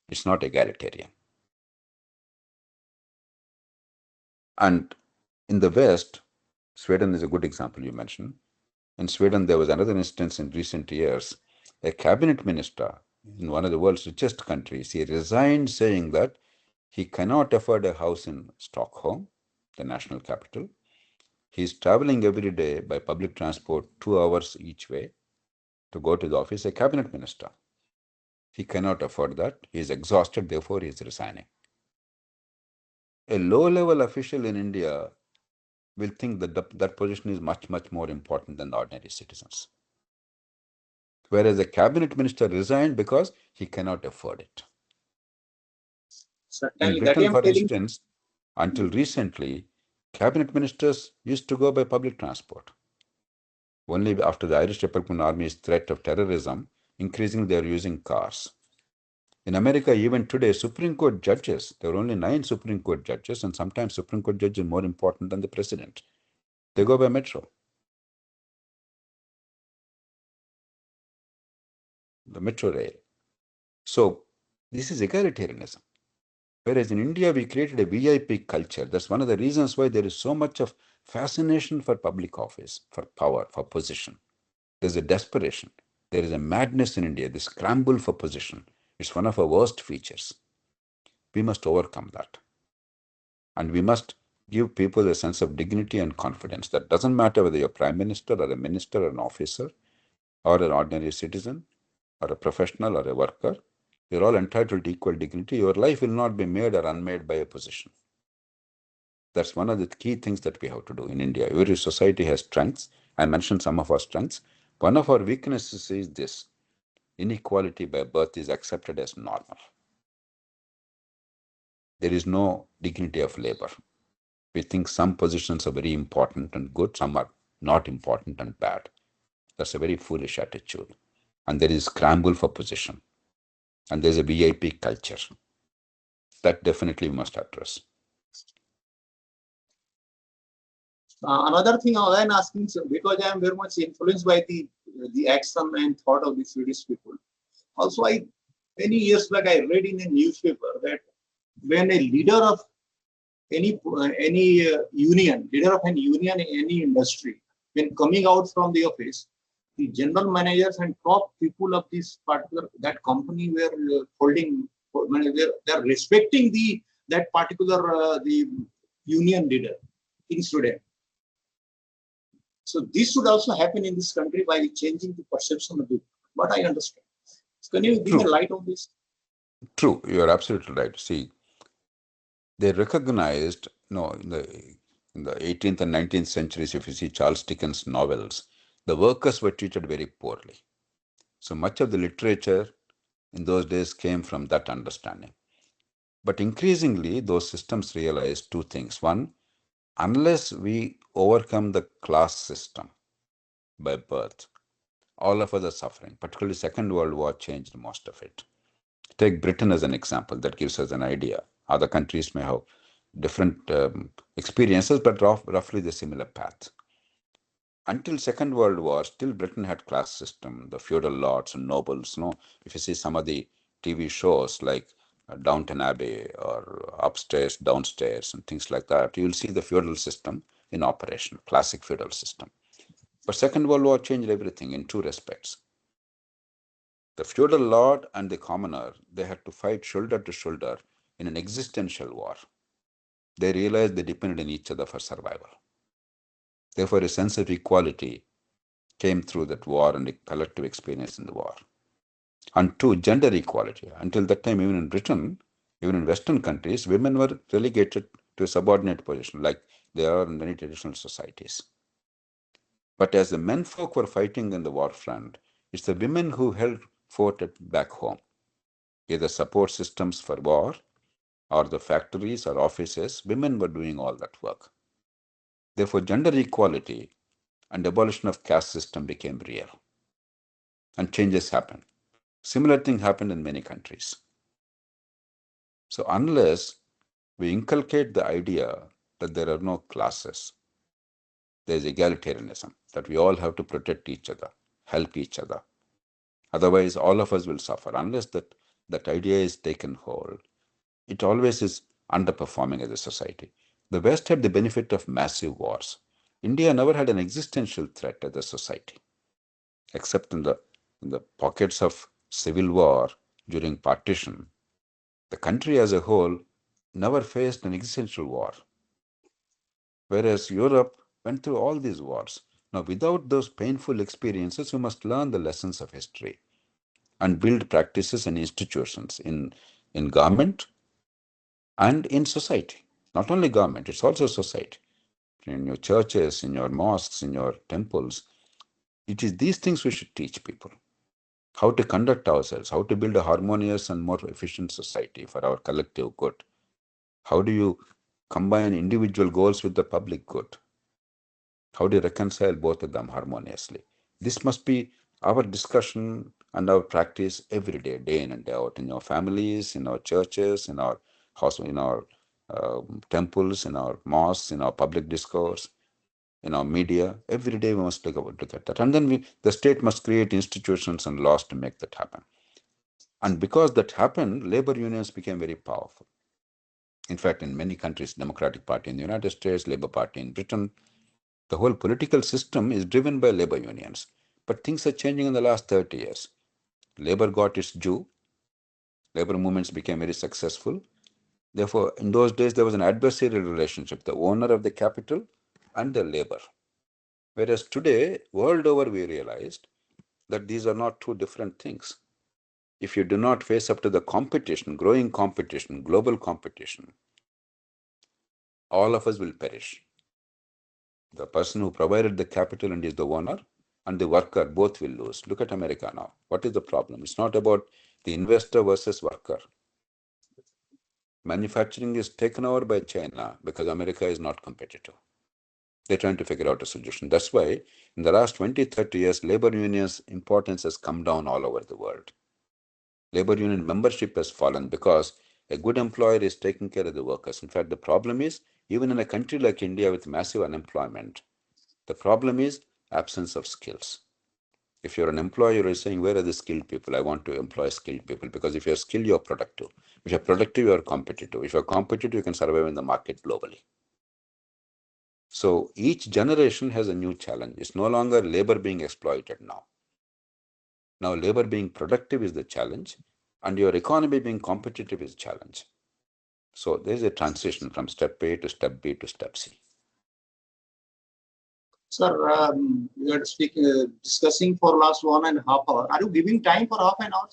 It's not egalitarian. And in the West, Sweden is a good example you mentioned. In Sweden, there was another instance in recent years. A cabinet minister in one of the world's richest countries, he resigned saying that he cannot afford a house in Stockholm, the national capital. He's traveling every day by public transport 2 hours each way to go to the office, a cabinet minister. He cannot afford that. He is exhausted, therefore he is resigning. A low-level official in India will think that that position is much, much more important than the ordinary citizens. Whereas a cabinet minister resigned because he cannot afford it. In Britain, for instance, until recently, cabinet ministers used to go by public transport. Only after the Irish Republican Army's threat of terrorism, increasingly they are using cars. In America, even today, Supreme Court judges, there are only 9 Supreme Court judges, and sometimes Supreme Court judge is more important than the president. They go by metro. The metro rail. So this is egalitarianism. Whereas in India, we created a VIP culture. That's one of the reasons why there is so much of fascination for public office, for power, for position. There's a desperation. There is a madness in India, this scramble for position. It's one of our worst features. We must overcome that. And we must give people a sense of dignity and confidence. That doesn't matter whether you're a prime minister or a minister or an officer or an ordinary citizen or a professional or a worker. You're all entitled to equal dignity. Your life will not be made or unmade by a position. That's one of the key things that we have to do in India. Every society has strengths. I mentioned some of our strengths. One of our weaknesses is this: inequality by birth is accepted as normal. There is no dignity of labor. We think some positions are very important and good, some are not important and bad. That's a very foolish attitude. And there is scramble for position. And there's a VIP culture. That definitely we must address. Another thing I am asking, because I am very much influenced by the action and thought of the Swedish people. Also, many years back I read in a newspaper that when a leader of any union, leader of any union in any industry, when coming out from the office, the general managers and top people of this particular that company were holding, they are respecting that particular the union leader in Sweden. So this should also happen in this country by changing the perception of it. What I understand. So can you give a light on this? True, you are absolutely right. See, they recognized, in the 18th and 19th centuries, if you see Charles Dickens' novels, the workers were treated very poorly. So much of the literature in those days came from that understanding. But increasingly, those systems realized 2 things. One, unless we overcome the class system by birth, all of us are suffering. Particularly Second World War changed most of it. Take Britain as an example. That gives us an idea. Other countries may have different experiences, but roughly the similar path. Until Second World War, still Britain had class system, the feudal lords and nobles. If you see some of the TV shows like Downton Abbey or Upstairs, Downstairs, and things like that, you'll see the feudal system in operation, classic feudal system. But Second World War changed everything in 2 respects. The feudal lord and the commoner, they had to fight shoulder to shoulder in an existential war. They realized they depended on each other for survival. Therefore, a sense of equality came through that war and a collective experience in the war. And 2, gender equality. Until that time, even in Britain, even in Western countries, women were relegated to a subordinate position like they are in many traditional societies. But as the men folk were fighting in the war front, it's the women who held fort back home, either support systems for war or the factories or offices. Women were doing all that work. Therefore, gender equality and abolition of caste system became real, and changes happened. Similar thing happened in many countries. So unless we inculcate the idea that there are no classes, there is egalitarianism, that we all have to protect each other, help each other. Otherwise, all of us will suffer. Unless that idea is taken hold, it always is underperforming as a society. The West had the benefit of massive wars. India never had an existential threat as a society, except in the pockets of civil war during partition. The country as a whole never faced an existential war, whereas Europe went through all these wars. Now, without those painful experiences, we must learn the lessons of history and build practices and institutions in government and in society. Not only government, it's also society. In your churches, in your mosques, in your temples. It is these things we should teach people. How to conduct ourselves, how to build a harmonious and more efficient society for our collective good. How do you combine individual goals with the public good? How do you reconcile both of them harmoniously? This must be our discussion and our practice every day, day in and day out, in our families, in our churches, in our house, in our temples, in our mosques, in our public discourse, in our media. Every day we must look at that. And then the state must create institutions and laws to make that happen. And because that happened, labor unions became very powerful. In fact, in many countries, Democratic Party in the United States, Labour Party in Britain, the whole political system is driven by labor unions. But things are changing in the last 30 years. Labor got its due. Labor movements became very successful. Therefore, in those days, there was an adversarial relationship, the owner of the capital and the labor. Whereas today, world over, we realized that these are not two different things. If you do not face up to the competition, growing competition, global competition, all of us will perish. The person who provided the capital and is the owner and the worker both will lose. Look at America now. What is the problem? It's not about the investor versus worker. Manufacturing is taken over by China because America is not competitive. They're trying to figure out a solution. That's why in the last 20, 30 years, labor unions' importance has come down all over the world. Labor union membership has fallen because a good employer is taking care of the workers. In fact, the problem is, even in a country like India with massive unemployment, the problem is absence of skills. If you're an employer, you're saying, where are the skilled people? I want to employ skilled people, because if you're skilled, you're productive. If you're productive, you're competitive. If you're competitive, you can survive in the market globally. So each generation has a new challenge. It's no longer labor being exploited now. Now labor being productive is the challenge, and your economy being competitive is challenge. So there's a transition from step A to step B to step C. Sir, we are discussing for last 1.5 hours. Are you giving time for half an hour,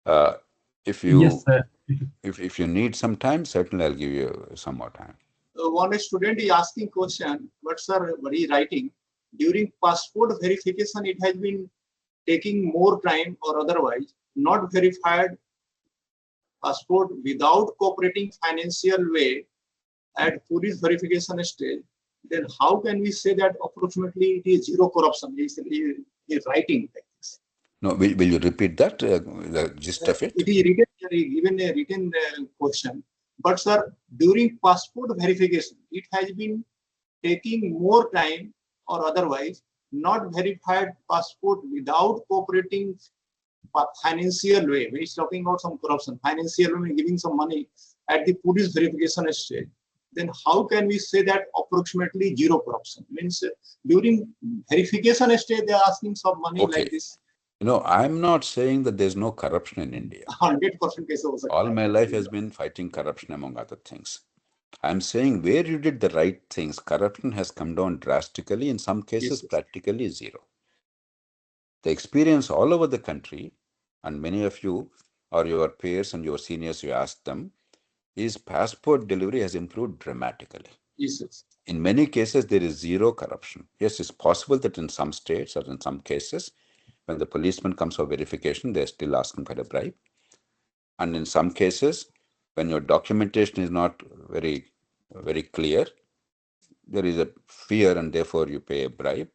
sir? If you Yes, sir. if you need some time, certainly I'll give you some more time. One student is asking question, but sir, what he writing? During passport verification, it has been taking more time or otherwise not verified passport without cooperating financial way at police verification stage. Then how can we say that approximately it is zero corruption? He is writing like this. No, will you repeat that, the gist of it? It is written, given a written question. But sir, during passport verification, it has been taking more time or otherwise not verified passport without cooperating financial way. When he's talking about some corruption, financial way, giving some money at the police verification stage, then how can we say that approximately zero corruption? Means during verification stage, they are asking some money like this. I'm not saying that there's no corruption in India. 100% case also. All my life has been fighting corruption, among other things. I'm saying where you did the right things, corruption has come down drastically, in some cases practically zero. The experience all over the country, and many of you or your peers and your seniors, you ask them, is passport delivery has improved dramatically. Yes, yes. In many cases, there is zero corruption. Yes, it's possible that in some states or in some cases, when the policeman comes for verification, they're still asking for a bribe. And in some cases, when your documentation is not very, very clear, there is a fear and therefore you pay a bribe.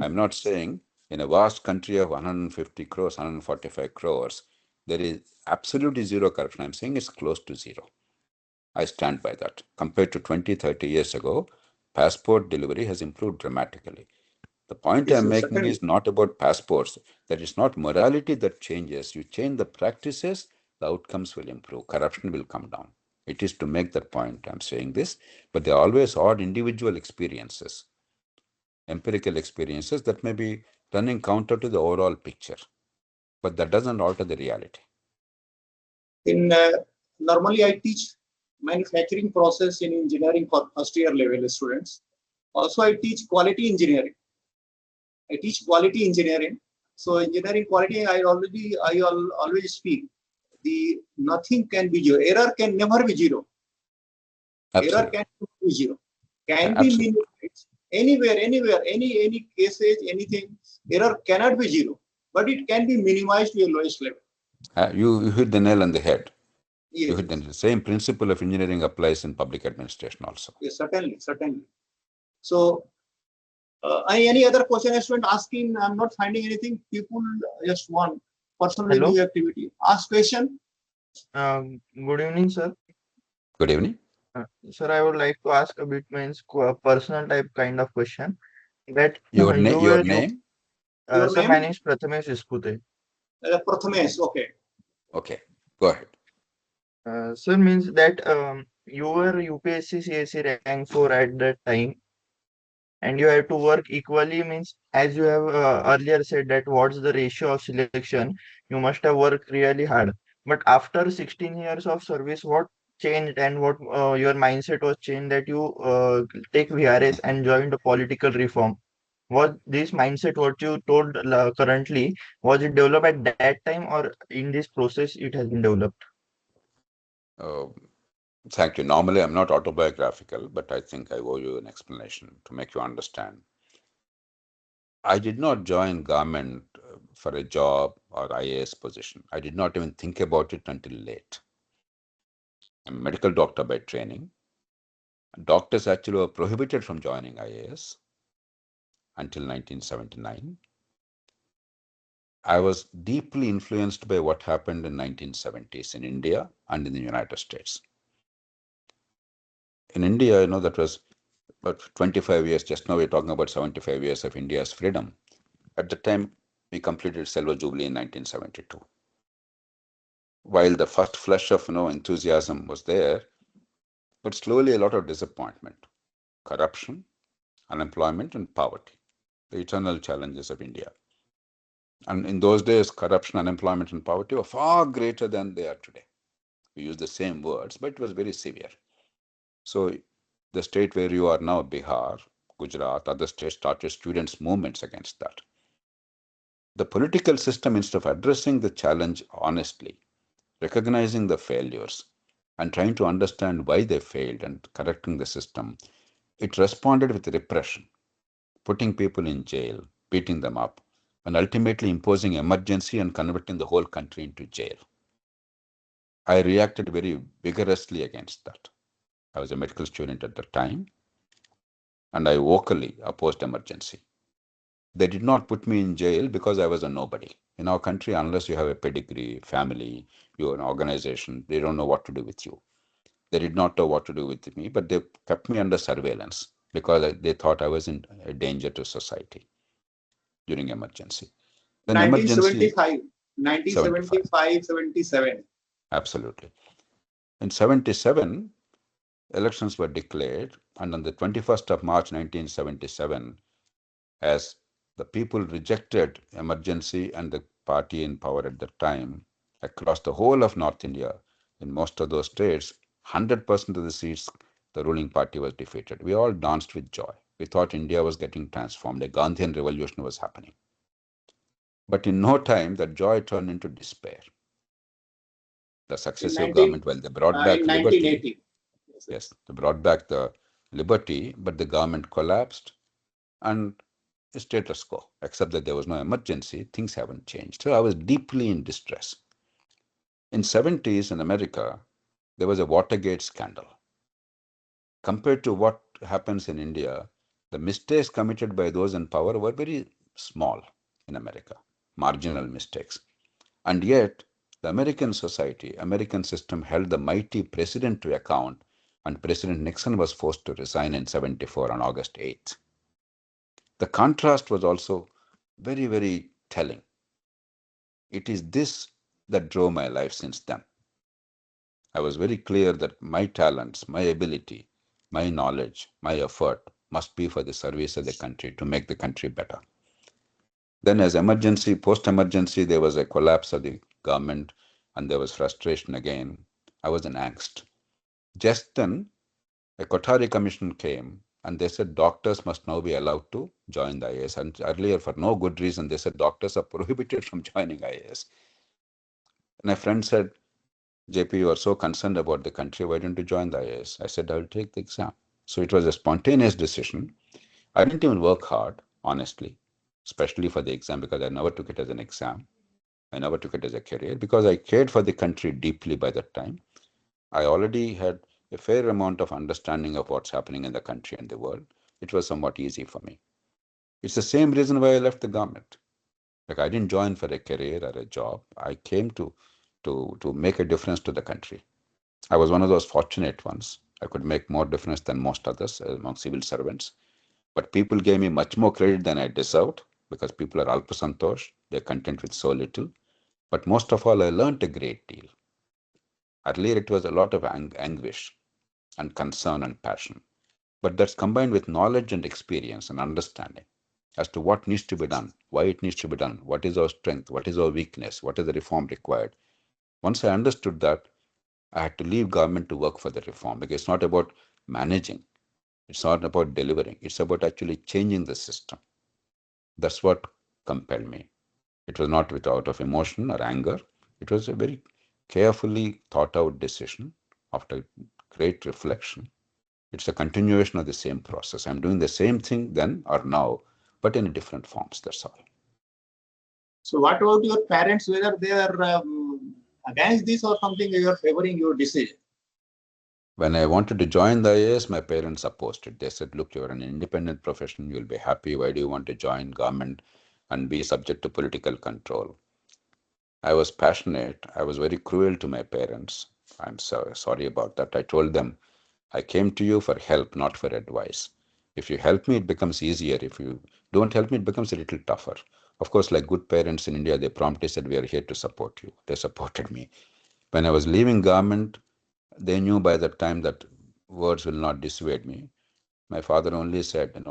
I'm not saying in a vast country of 150 crores, 145 crores, there is absolutely zero corruption. I'm saying it's close to zero. I stand by that. Compared to 20, 30 years ago, passport delivery has improved dramatically. The point Yes, I'm yes, making certainly. is not about passports. That is not morality that changes. You change the practices, the outcomes will improve. Corruption will come down. It is to make that point I'm saying this, but there are always odd individual experiences, empirical experiences that may be running counter to the overall picture, but that doesn't alter the reality. In normally I teach manufacturing process in engineering for first year level students. Also I teach quality engineering. I teach quality engineering. So engineering quality I always speak. The nothing can be zero. Error can never be zero. Absolutely. Error can be zero. Can be Absolutely. minimized anywhere, any cases, anything. Error cannot be zero, but it can be minimized to your lowest level. You hit the nail on the head. Yes, You hit the same principle of engineering applies in public administration also. yes, certainly. So, any other question a student asking? I'm not finding anything. People just want personal Hello. new activity. Ask question. Good evening, sir. Good evening. Sir, I would like to ask a bit means personal type kind of question. That Your you, name? Your sir, my name? name is Prathamesh Ispute. Prathamesh. Okay. Okay, go ahead. Sir, means that you were UPSC CSC rank 4 at that time, and you have to work equally. Means as you have earlier said that what's the ratio of selection, you must have worked really hard. But after 16 years of service, what changed and what your mindset was changed that you take VRS and join the political reform? Was this mindset what you told currently, was it developed at that time or in this process it has been developed? Uh, Thank you. Normally, I'm not autobiographical, but I think I owe you an explanation to make you understand. I did not join government for a job or IAS position. I did not even think about it until late. I'm a medical doctor by training. Doctors actually were prohibited from joining IAS until 1979. I was deeply influenced by what happened in 1970s in India and in the United States. In India, that was about 25 years. Just now we're talking about 75 years of India's freedom. At the time, we completed Silver Jubilee in 1972. While the first flush of enthusiasm was there, but slowly a lot of disappointment, corruption, unemployment, and poverty, the eternal challenges of India. And in those days, corruption, unemployment, and poverty were far greater than they are today. We use the same words, but it was very severe. So the state where you are now, Bihar, Gujarat, other states started students' movements against that. The political system, instead of addressing the challenge honestly, recognizing the failures, and trying to understand why they failed and correcting the system, it responded with repression, putting people in jail, beating them up, and ultimately imposing emergency and converting the whole country into jail. I reacted very vigorously against that. I was a medical student at the time, and I vocally opposed emergency. They did not put me in jail because I was a nobody. In our country, unless you have a pedigree, family, you're an organization, they don't know what to do with you. They did not know what to do with me, but they kept me under surveillance because they thought I was in a danger to society during emergency. Then 1975, 1975. 77. Absolutely. In 77, elections were declared, and on the 21st of March 1977, as the people rejected emergency and the party in power at the time, across the whole of North India, in most of those states, 100% of the seats, the ruling party was defeated. We all danced with joy. We thought India was getting transformed. A Gandhian revolution was happening. But in no time, that joy turned into despair. The successive government, while they brought back In liberty, 1980. yes, they brought back the liberty, but the government collapsed and status quo, except that there was no emergency, things haven't changed. So I was deeply in distress. In 70s in America, there was a Watergate scandal. Compared to what happens in India, the mistakes committed by those in power were very small in America, marginal mistakes. And yet, the American society, American system held the mighty president to account, and President Nixon was forced to resign in 74 on August 8th. The contrast was also very, very telling. It is this that drove my life since then. I was very clear that my talents, my ability, my knowledge, my effort must be for the service of the country to make the country better. Then as emergency, post-emergency, there was a collapse of the government and there was frustration again. I was in angst. Just then, a Kothari commission came and they said doctors must now be allowed to join the IAS. And earlier, for no good reason, they said doctors are prohibited from joining IAS. And a friend said, JP, you are so concerned about the country, why don't you join the IAS? I said, I'll take the exam. So it was a spontaneous decision. I didn't even work hard, honestly, especially for the exam, because I never took it as an exam. I never took it as a career because I cared for the country deeply by that time. I already had a fair amount of understanding of what's happening in the country and the world. It was somewhat easy for me. It's the same reason why I left the government. Like I didn't join for a career or a job. I came to make a difference to the country. I was one of those fortunate ones. I could make more difference than most others among civil servants. But people gave me much more credit than I deserved because people are alpasantosh. They're content with so little. But most of all, I learned a great deal. Earlier, it was a lot of anguish and concern and passion. But that's combined with knowledge and experience and understanding as to what needs to be done, why it needs to be done, what is our strength, what is our weakness, what is the reform required. Once I understood that, I had to leave government to work for the reform because it's not about managing. It's not about delivering. It's about actually changing the system. That's what compelled me. It was not out of emotion or anger. It was a very carefully thought out decision after great reflection. It's a continuation of the same process. I'm doing the same thing then or now, but in different forms. That's all. So what about your parents, whether they are against this or something you are favoring your decision? When I wanted to join the IAS, my parents opposed it. They said, look, you're an independent profession. You'll be happy. Why do you want to join government and be subject to political control? I was passionate. I was very cruel to my parents. I'm so sorry about that. I told them, I came to you for help, not for advice. If you help me, it becomes easier. If you don't help me, it becomes a little tougher. Of course, like good parents in India, they promptly said, we are here to support you. They supported me. When I was leaving government, they knew by that time that words will not dissuade me. My father only said,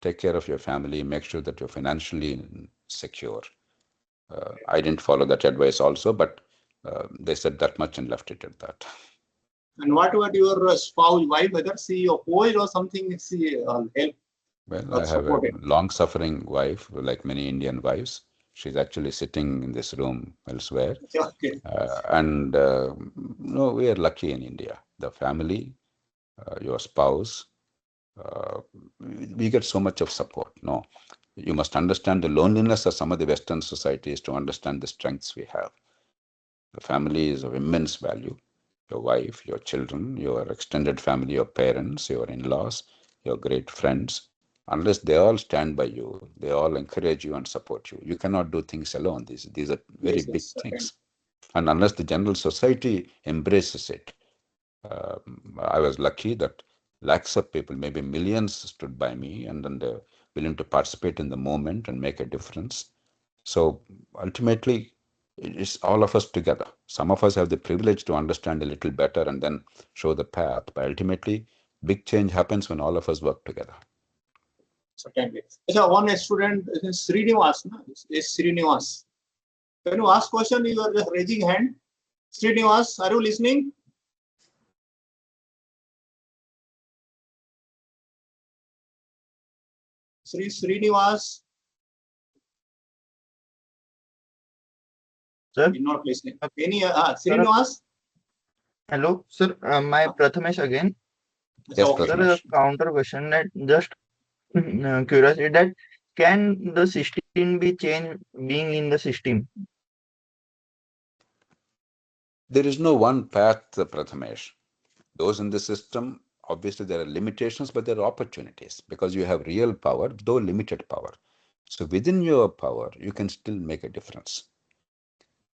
take care of your family, make sure that you're financially secure. I didn't follow that advice also, but they said that much and left it at that. And what about your spouse, wife, whether she opposed or something, she helped? Well, I have a long-suffering wife, like many Indian wives. She's actually sitting in this room elsewhere. Okay. We are lucky in India. The family, your spouse, we get so much of support. No, you must understand the loneliness of some of the Western societies to understand the strengths we have. The family is of immense value. Your wife, your children, your extended family, your parents, your in-laws, your great friends. Unless they all stand by you, they all encourage you and support you. You cannot do things alone. These are very big things. And unless the general society embraces it, I was lucky that lakhs of people, maybe millions, stood by me and then they're willing to participate in the movement and make a difference. So ultimately, it's all of us together. Some of us have the privilege to understand a little better and then show the path. But ultimately, big change happens when all of us work together. Certainly. So one student is Srinivas. Is Srinivas. Can you ask question? You are just raising hand. Srinivas, are you listening? Srinivas. Sir? You're not listening. Any Srinivas? Hello, sir. My Prathamesh again. Yes, okay. Sir, a Prakash. counter question that just curiosity that can the system be changed being in the system? There is no one path, Prathamesh. Those in the system, obviously there are limitations, but there are opportunities because you have real power, though limited power. So within your power, you can still make a difference.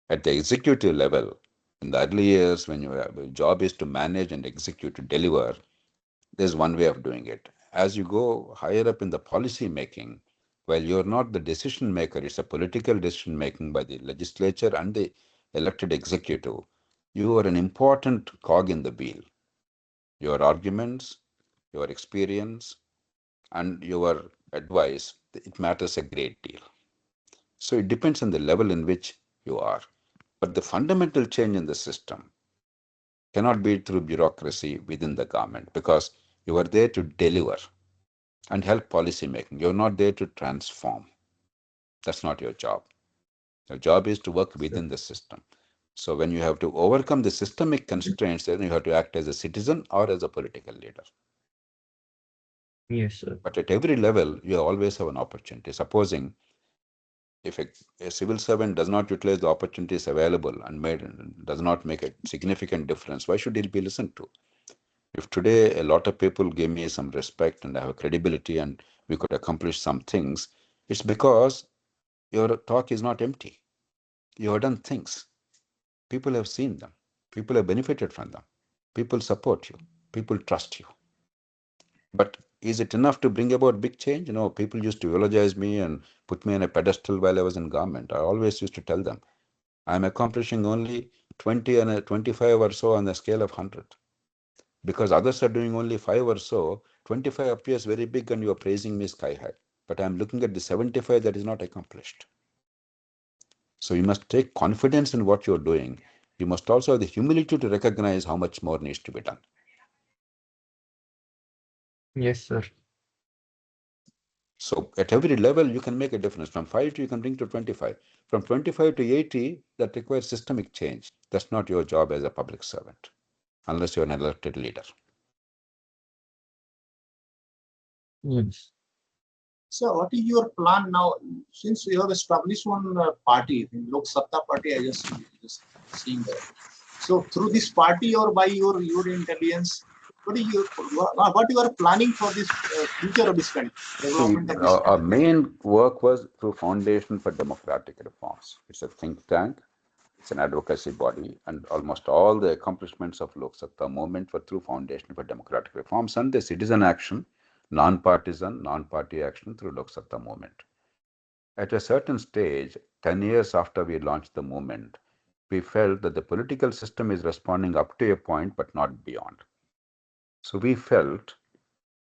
At the executive level, in the early years, when your job is to manage and execute, to deliver, there's one way of doing it. As you go higher up in the policy making, while you're not the decision maker, it's a political decision making by the legislature and the elected executive. You are an important cog in the wheel. Your arguments, your experience, and your advice, it matters a great deal. So it depends on the level in which you are. But the fundamental change in the system cannot be through bureaucracy within the government because you are there to deliver and help policy making. You're not there to transform. That's not your job. Your job is to work Sir. within the system. So when you have to overcome the systemic constraints, then you have to act as a citizen or as a political leader. Yes, sir. But at every level, you always have an opportunity. Supposing if a civil servant does not utilize the opportunities available and does not make a significant difference, why should he be listened to? If today a lot of people give me some respect and I have credibility and we could accomplish some things, it's because your talk is not empty. You have done things. People have seen them. People have benefited from them. People support you. People trust you. But is it enough to bring about big change? People used to eulogize me and put me on a pedestal while I was in government. I always used to tell them, I'm accomplishing only 20 and 25 or so on the scale of 100. Because others are doing only 5 or so, 25 appears very big and you are praising me sky high. But I'm looking at the 75 that is not accomplished. So you must take confidence in what you're doing. You must also have the humility to recognize how much more needs to be done. Yes, sir. So at every level, you can make a difference. From 5 to you can bring to 25. From 25 to 80, that requires systemic change. That's not your job as a public servant, unless you're an elected leader. Yes. So what is your plan now? Since you have established one party, in Lok Satta party, I just seeing that. So through this party or by your intelligence, what you are planning for this future of this country, See, development of this our country? main work was through Foundation for Democratic Reforms. It's a think tank, it's an advocacy body, and almost all the accomplishments of Lok Satta movement were through Foundation for Democratic Reforms and the citizen action, non-partisan, non-party action through Lok Satta movement. At a certain stage, 10 years after we launched the movement, we felt that the political system is responding up to a point but not beyond. So we felt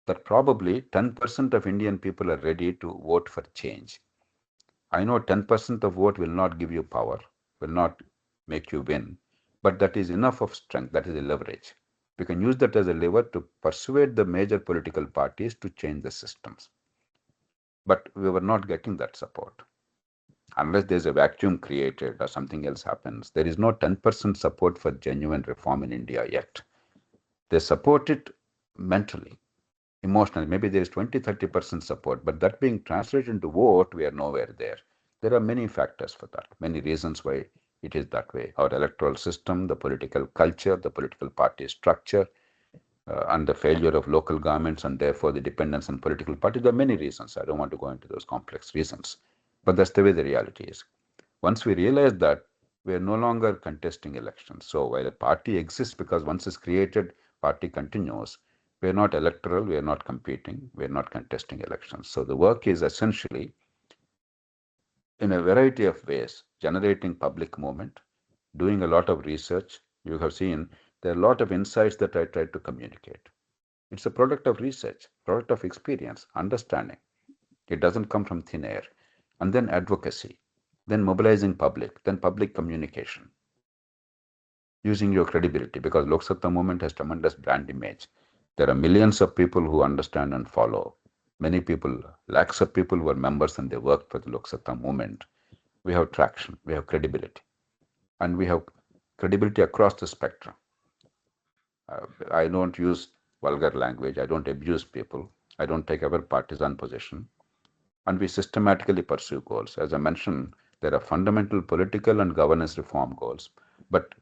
that probably 10% of Indian people are ready to vote for change. I know 10% of vote will not give you power, will not make you win, but that is enough of strength, that is a leverage. We can use that as a lever to persuade the major political parties to change the systems. But we were not getting that support. Unless there's a vacuum created or something else happens, there is no 10% support for genuine reform in India yet. They support it mentally, emotionally. Maybe there is 20-30% support, but that being translated into vote, we are nowhere there. There are many factors for that, many reasons why it is that way. Our electoral system, the political culture, the political party structure, and the failure of local governments and therefore the dependence on political parties. There are many reasons. I don't want to go into those complex reasons, but that's the way the reality is. Once we realize that, we are no longer contesting elections. So while a party exists, because once it's created, party continues, we are not electoral, we are not competing, we are not contesting elections. So the work is essentially in a variety of ways, generating public movement, doing a lot of research. You have seen there are a lot of insights that I try to communicate. It's a product of research, product of experience, understanding. It doesn't come from thin air. And then advocacy, then mobilizing public, then public communication, using your credibility, because Lok Satta movement has tremendous brand image. There are millions of people who understand and follow. Many people, lakhs of people who are members and they work for the Lok Satta movement. We have traction, we have credibility, and we have credibility across the spectrum. I don't use vulgar language. I don't abuse people. I don't take ever partisan position. And we systematically pursue goals. As I mentioned, there are fundamental political and governance reform goals, but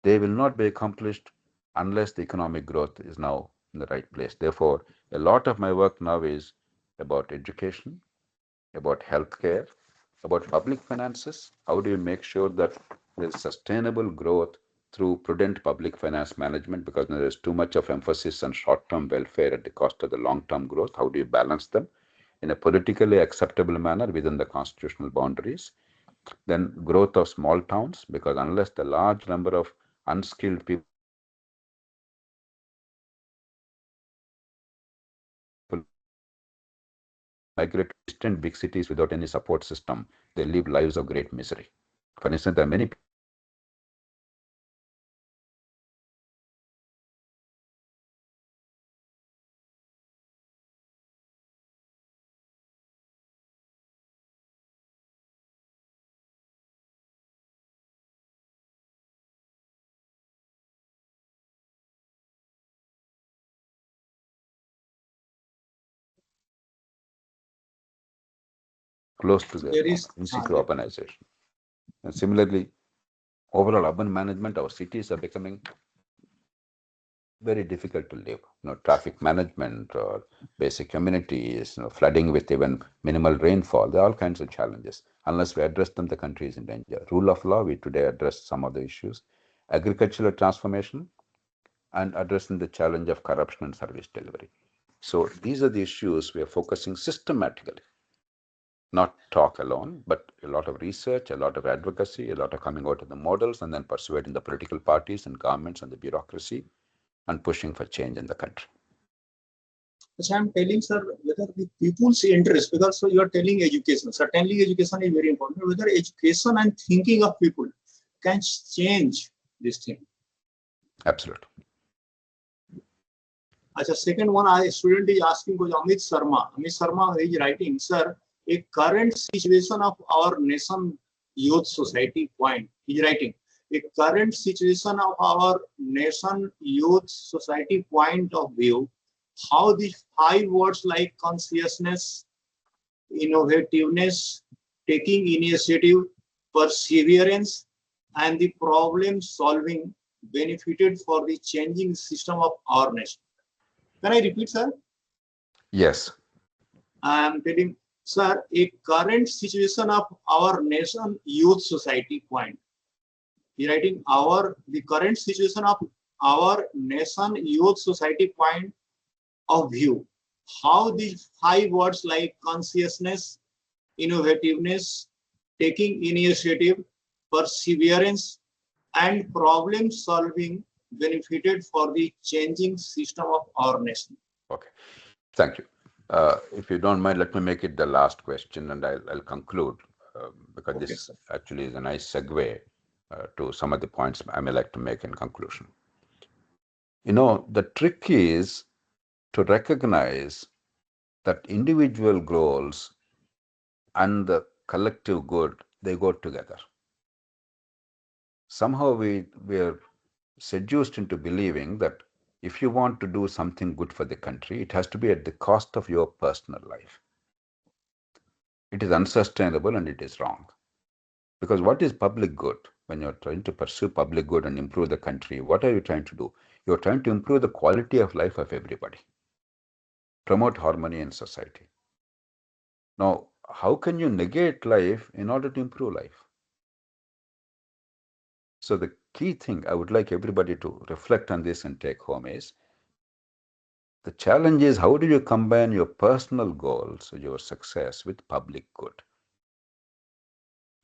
they will not be accomplished unless the economic growth is now in the right place. Therefore, a lot of my work now is about education, about healthcare, about public finances. How do you make sure that there's sustainable growth through prudent public finance management, because there is too much of emphasis on short-term welfare at the cost of the long-term growth? How do you balance them in a politically acceptable manner within the constitutional boundaries? Then growth of small towns, because unless the large number of unskilled people migrate to distant big cities without any support system, they live lives of great misery. For instance, there are many close to their home, in situ urbanization. And similarly, overall urban management, our cities are becoming very difficult to live. Traffic management or basic amenities, flooding with even minimal rainfall. There are all kinds of challenges. Unless we address them, the country is in danger. Rule of law, we today address some of the issues. Agricultural transformation, and addressing the challenge of corruption and service delivery. So these are the issues we are focusing systematically. Not talk alone, but a lot of research, a lot of advocacy, a lot of coming out of the models, and then persuading the political parties and governments and the bureaucracy, and pushing for change in the country. So I'm telling, sir, whether the people's interest, because so you are telling education. Certainly, education is very important. Whether education and thinking of people can change this thing. Absolutely. Achha, second one, a student is asking was Amit Sharma. Amit Sharma is writing, sir, a current situation of our nation youth society point. He is writing, a current situation of our nation youth society point of view, how these 5 words like consciousness, innovativeness, taking initiative, perseverance, and the problem solving benefited for the changing system of our nation. Can I repeat, sir? Yes. I am telling, sir, a current situation of our nation youth society point. He writing the current situation of our nation youth society point of view. How these 5 words like consciousness, innovativeness, taking initiative, perseverance, and problem solving benefited for the changing system of our nation. Okay, thank you. If you don't mind, let me make it the last question, and I'll conclude, because okay, this actually is a nice segue to some of the points I may like to make in conclusion. The trick is to recognize that individual goals and the collective good, they go together. Somehow we are seduced into believing that if you want to do something good for the country, it has to be at the cost of your personal life. It is unsustainable and it is wrong. Because what is public good? When you're trying to pursue public good and improve the country, what are you trying to do? You're trying to improve the quality of life of everybody, promote harmony in society. Now, how can you negate life in order to improve life? So the key thing I would like everybody to reflect on this and take home is, the challenge is, how do you combine your personal goals, your success, with public good?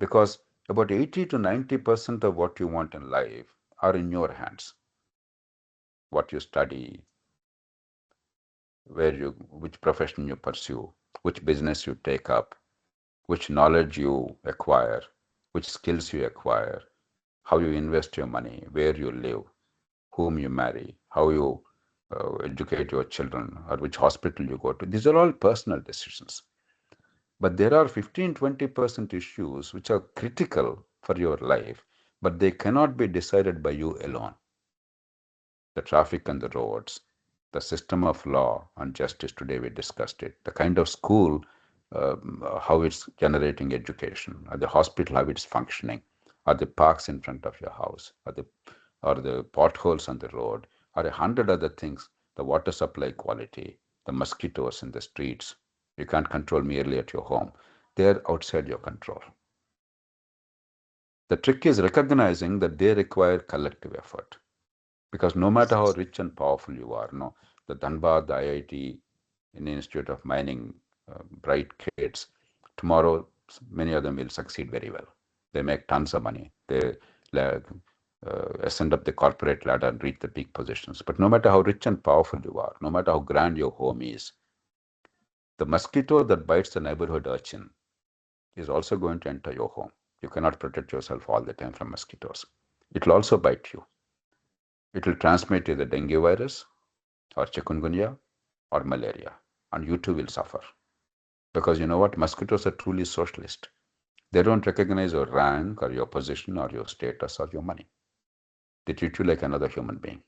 Because about 80 to 90% of what you want in life are in your hands. What you study, which profession you pursue, which business you take up, which knowledge you acquire, which skills you acquire, how you invest your money, where you live, whom you marry, how you educate your children, or which hospital you go to. These are all personal decisions. But there are 15-20% issues which are critical for your life, but they cannot be decided by you alone. The traffic on the roads, The system of law and justice today, we discussed it. The kind of school, how it's generating education, or the hospital, how it's functioning, or the parks in front of your house, or the potholes on the road, or 100 other things, the water supply quality, the mosquitoes in the streets, you can't control merely at your home. They're outside your control. The trick is recognizing that they require collective effort. Because no matter how rich and powerful you are, the Dhanbad, the IIT, Indian Institute of Mining, bright kids, tomorrow many of them will succeed very well. They make tons of money. They ascend up the corporate ladder and reach the peak positions. But no matter how rich and powerful you are, no matter how grand your home is, the mosquito that bites the neighborhood urchin is also going to enter your home. You cannot protect yourself all the time from mosquitoes. It will also bite you. It will transmit either dengue virus or chikungunya or malaria, and you too will suffer. Because you know what? Mosquitoes are truly socialist. They don't recognize your rank or your position or your status or your money. They treat you like another human being.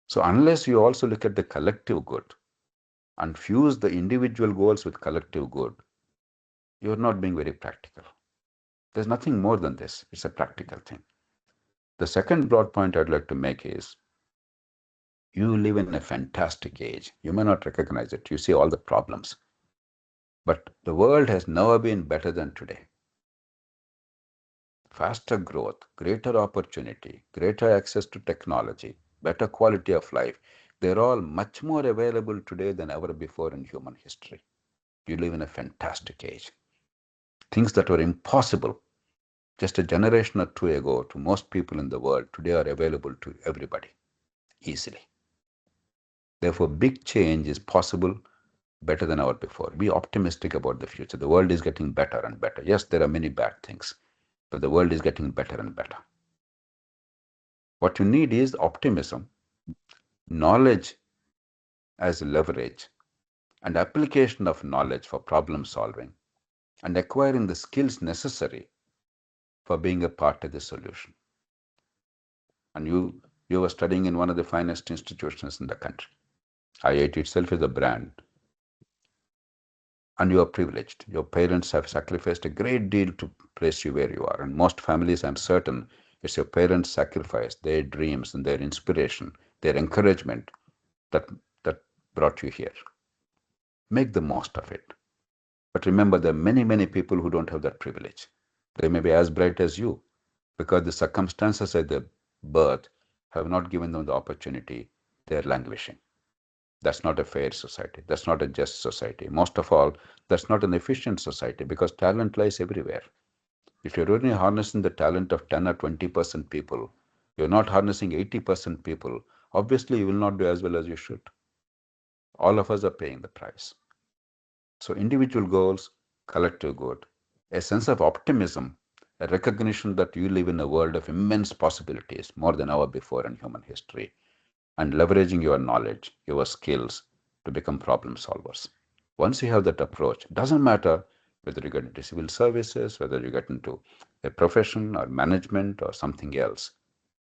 So unless you also look at the collective good and fuse the individual goals with collective good, you're not being very practical. There's nothing more than this. It's a practical thing. The second broad point I'd like to make is, you live in a fantastic age. You may not recognize it. You see all the problems. But the world has never been better than today. Faster growth, greater opportunity, greater access to technology, better quality of life. They're all much more available today than ever before in human history. You live in a fantastic age. Things that were impossible just a generation or two ago to most people in the world today are available to everybody easily. Therefore, big change is possible, better than ever before. Be optimistic about the future. The world is getting better and better. Yes, there are many bad things, but the world is getting better and better. What you need is optimism, knowledge as leverage, and application of knowledge for problem solving, and acquiring the skills necessary for being a part of the solution. And you were studying in one of the finest institutions in the country. IIT itself is a brand. And you are privileged. Your parents have sacrificed a great deal to place you where you are. And most families, I'm certain, it's your parents' sacrifice, their dreams and their inspiration, their encouragement that brought you here. Make the most of it. But remember, there are many, many people who don't have that privilege. They may be as bright as you, because the circumstances at their birth have not given them the opportunity. They're languishing. That's not a fair society. That's not a just society. Most of all, that's not an efficient society, because talent lies everywhere. If you're only harnessing the talent of 10 or 20% people, you're not harnessing 80% people, obviously you will not do as well as you should. All of us are paying the price. So individual goals, collective good, a sense of optimism, a recognition that you live in a world of immense possibilities, more than ever before in human history, and leveraging your knowledge, your skills to become problem solvers. Once you have that approach, it doesn't matter whether you get into civil services, whether you get into a profession or management or something else,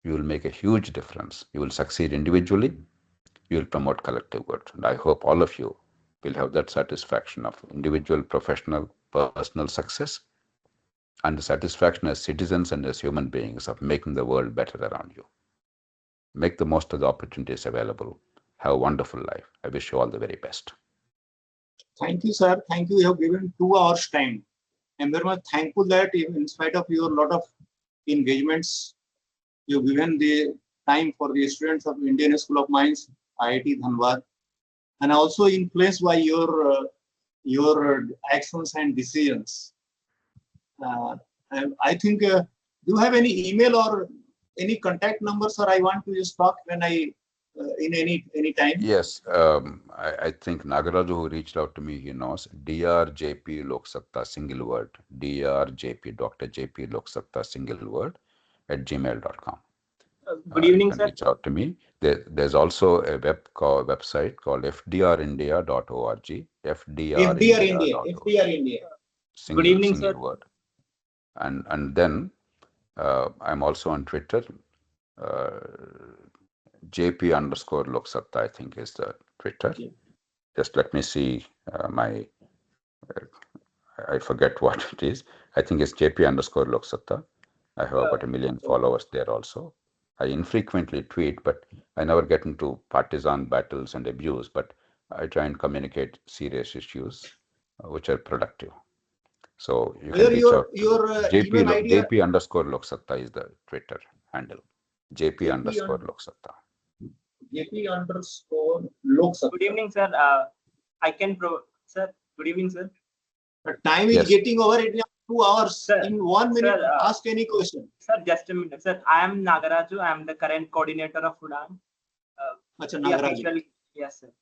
you will make a huge difference. You will succeed individually, you will promote collective good. And I hope all of you will have that satisfaction of individual, professional, personal success, and the satisfaction as citizens and as human beings of making the world better around you. Make the most of the opportunities available. Have a wonderful life. I wish you all the very best. Thank you, sir. Thank you. You have given 2 hours time. I'm very much thankful that in spite of your lot of engagements, you've given the time for the students of Indian School of Mines, IIT Dhanbad, and also influenced by your actions and decisions. I think, do you have any email or any contact numbers, or I want to just talk when in any time? Yes, I think Nagaraju, who reached out to me, he knows. drjp Loksatta, single word. drjp, Dr. JP Loksatta, single word, at gmail.com. Good evening, you can sir. reach out to me. There's also a website called fdrindia.org. FDR India. Good evening, Single sir. word. And then I'm also on Twitter. JP underscore Loksatta, I think is the Twitter. Just let me see my, I forget what it is. I think it's JP underscore Loksatta. I have about 1 million followers there also. I infrequently tweet, but I never get into partisan battles and abuse, but I try and communicate serious issues which are productive. So you can reach out. Email ID JP underscore Loksatta is the Twitter handle. JP underscore Loksatta. JP underscore Loksatta. Good evening, sir. I can sir. Good evening, sir. The time is getting over. It is 2 hours. Sir, in 1 minute, sir, ask any question. Sir, just a minute. Sir, I am Nagaraju. I am the current coordinator of UDAAN. Yes, sir.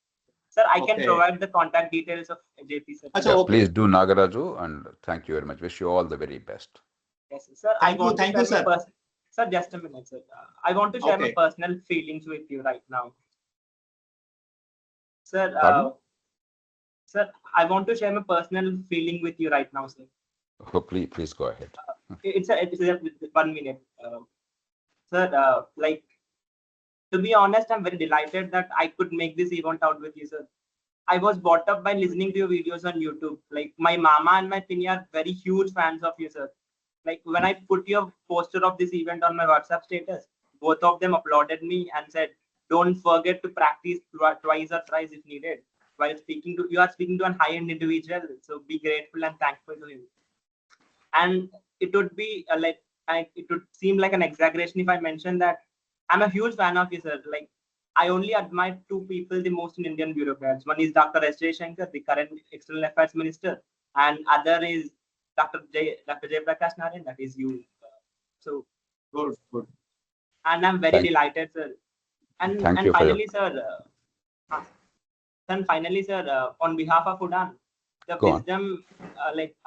Sir, I can provide the contact details of JP, sir. Yeah, please do, Nagaraju, and thank you very much. Wish you all the very best. Yes, sir. Thank you, sir. Sir, just a minute, sir. I want to share my personal feelings with you right now. Sir, sir, I want to share my personal feeling with you right now, sir. Oh, please go ahead. It's a 1 minute. Sir, like, to be honest, I'm very delighted that I could make this event out with you, sir. I was brought up by listening to your videos on YouTube. Like, my mama and my Pini are very huge fans of you, sir. Like, when I put your poster of this event on my WhatsApp status, both of them applauded me and said, don't forget to practice twice or thrice if needed. While speaking to, you are speaking to a high-end individual, so be grateful and thankful to him. And it would be it would seem like an exaggeration if I mention that I'm a huge fan of you, sir. Like, I only admire 2 people the most in Indian bureaucrats. One is Dr. S. Jayaprakash, the current External Affairs Minister, and other is Dr. Jayaprakash Narayan, that is you. So good. And I'm very delighted, sir. And finally, sir, on behalf of UDAAN, the wisdom,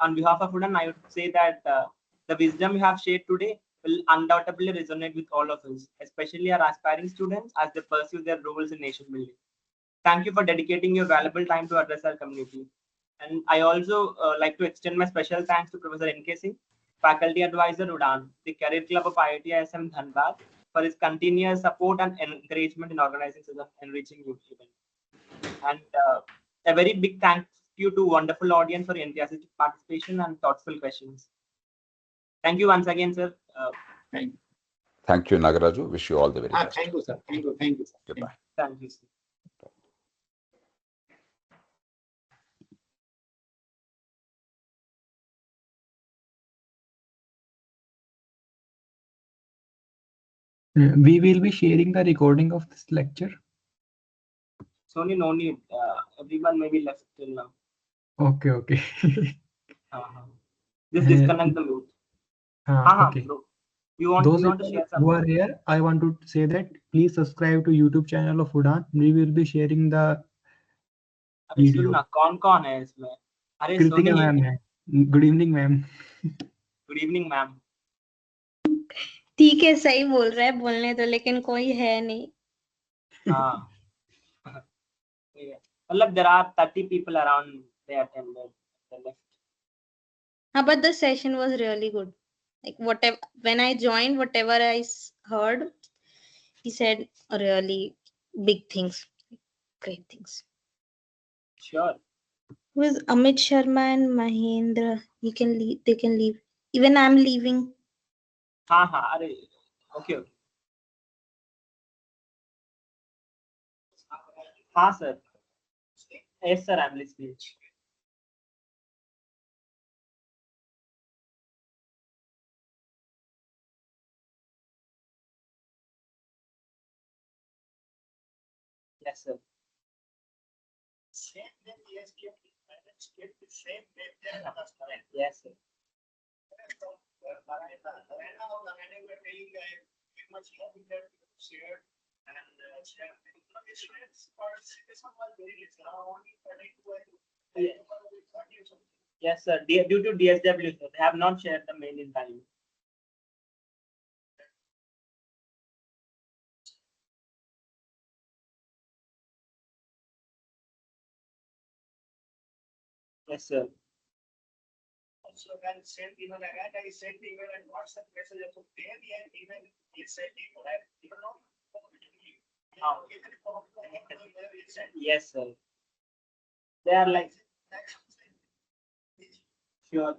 on behalf of UDAAN, I would say that the wisdom you have shared today will undoubtedly resonate with all of us, especially our aspiring students as they pursue their roles in nation building. Thank you for dedicating your valuable time to address our community. And I also like to extend my special thanks to Professor N.K. Singh, Faculty Advisor UDAAN, the Career Club of IITISM Dhanbad, for his continuous support and encouragement in organizing such an enriching youth event. And a very big thank you to wonderful audience for enthusiastic participation and thoughtful questions. Thank you once again, sir. Thank you, Nagaraju. Wish you all the very best. Thank you, sir. Thank you, sir. Goodbye. Thank you, sir. We will be sharing the recording of this lecture. Sony, no need. Everyone may be left till now. Okay. Just disconnect the mute. Okay. Bro. You want to share something? Who are here, I want to say that please subscribe to YouTube channel of UDAAN. We will be sharing the video. कौन है इसमें? अरे Kritika ma'am है. Good evening, ma'am. Good evening, ma'am. ठीक है, सही बोल रहा है, बोलने दो, लेकिन कोई है नहीं. हाँ. मतलब there are 30 people around they attended. But the session was really good. Like, whatever, when I joined, whatever I heard, he said really big things, great things. Sure. With Amit Sharma and Mahendra, you can leave. They can leave. Even I'm leaving. Okay. Sir. Yes, sir, I'm listening. Yes, sir. Yes, sir. Yes, sir. Due to DSW, sir, they have not shared the mail in time. Yes, sir. Also, when sent email again, I sent email and WhatsApp message also there, and even he sent email. I don't know. Yes, sir. They are like, sure.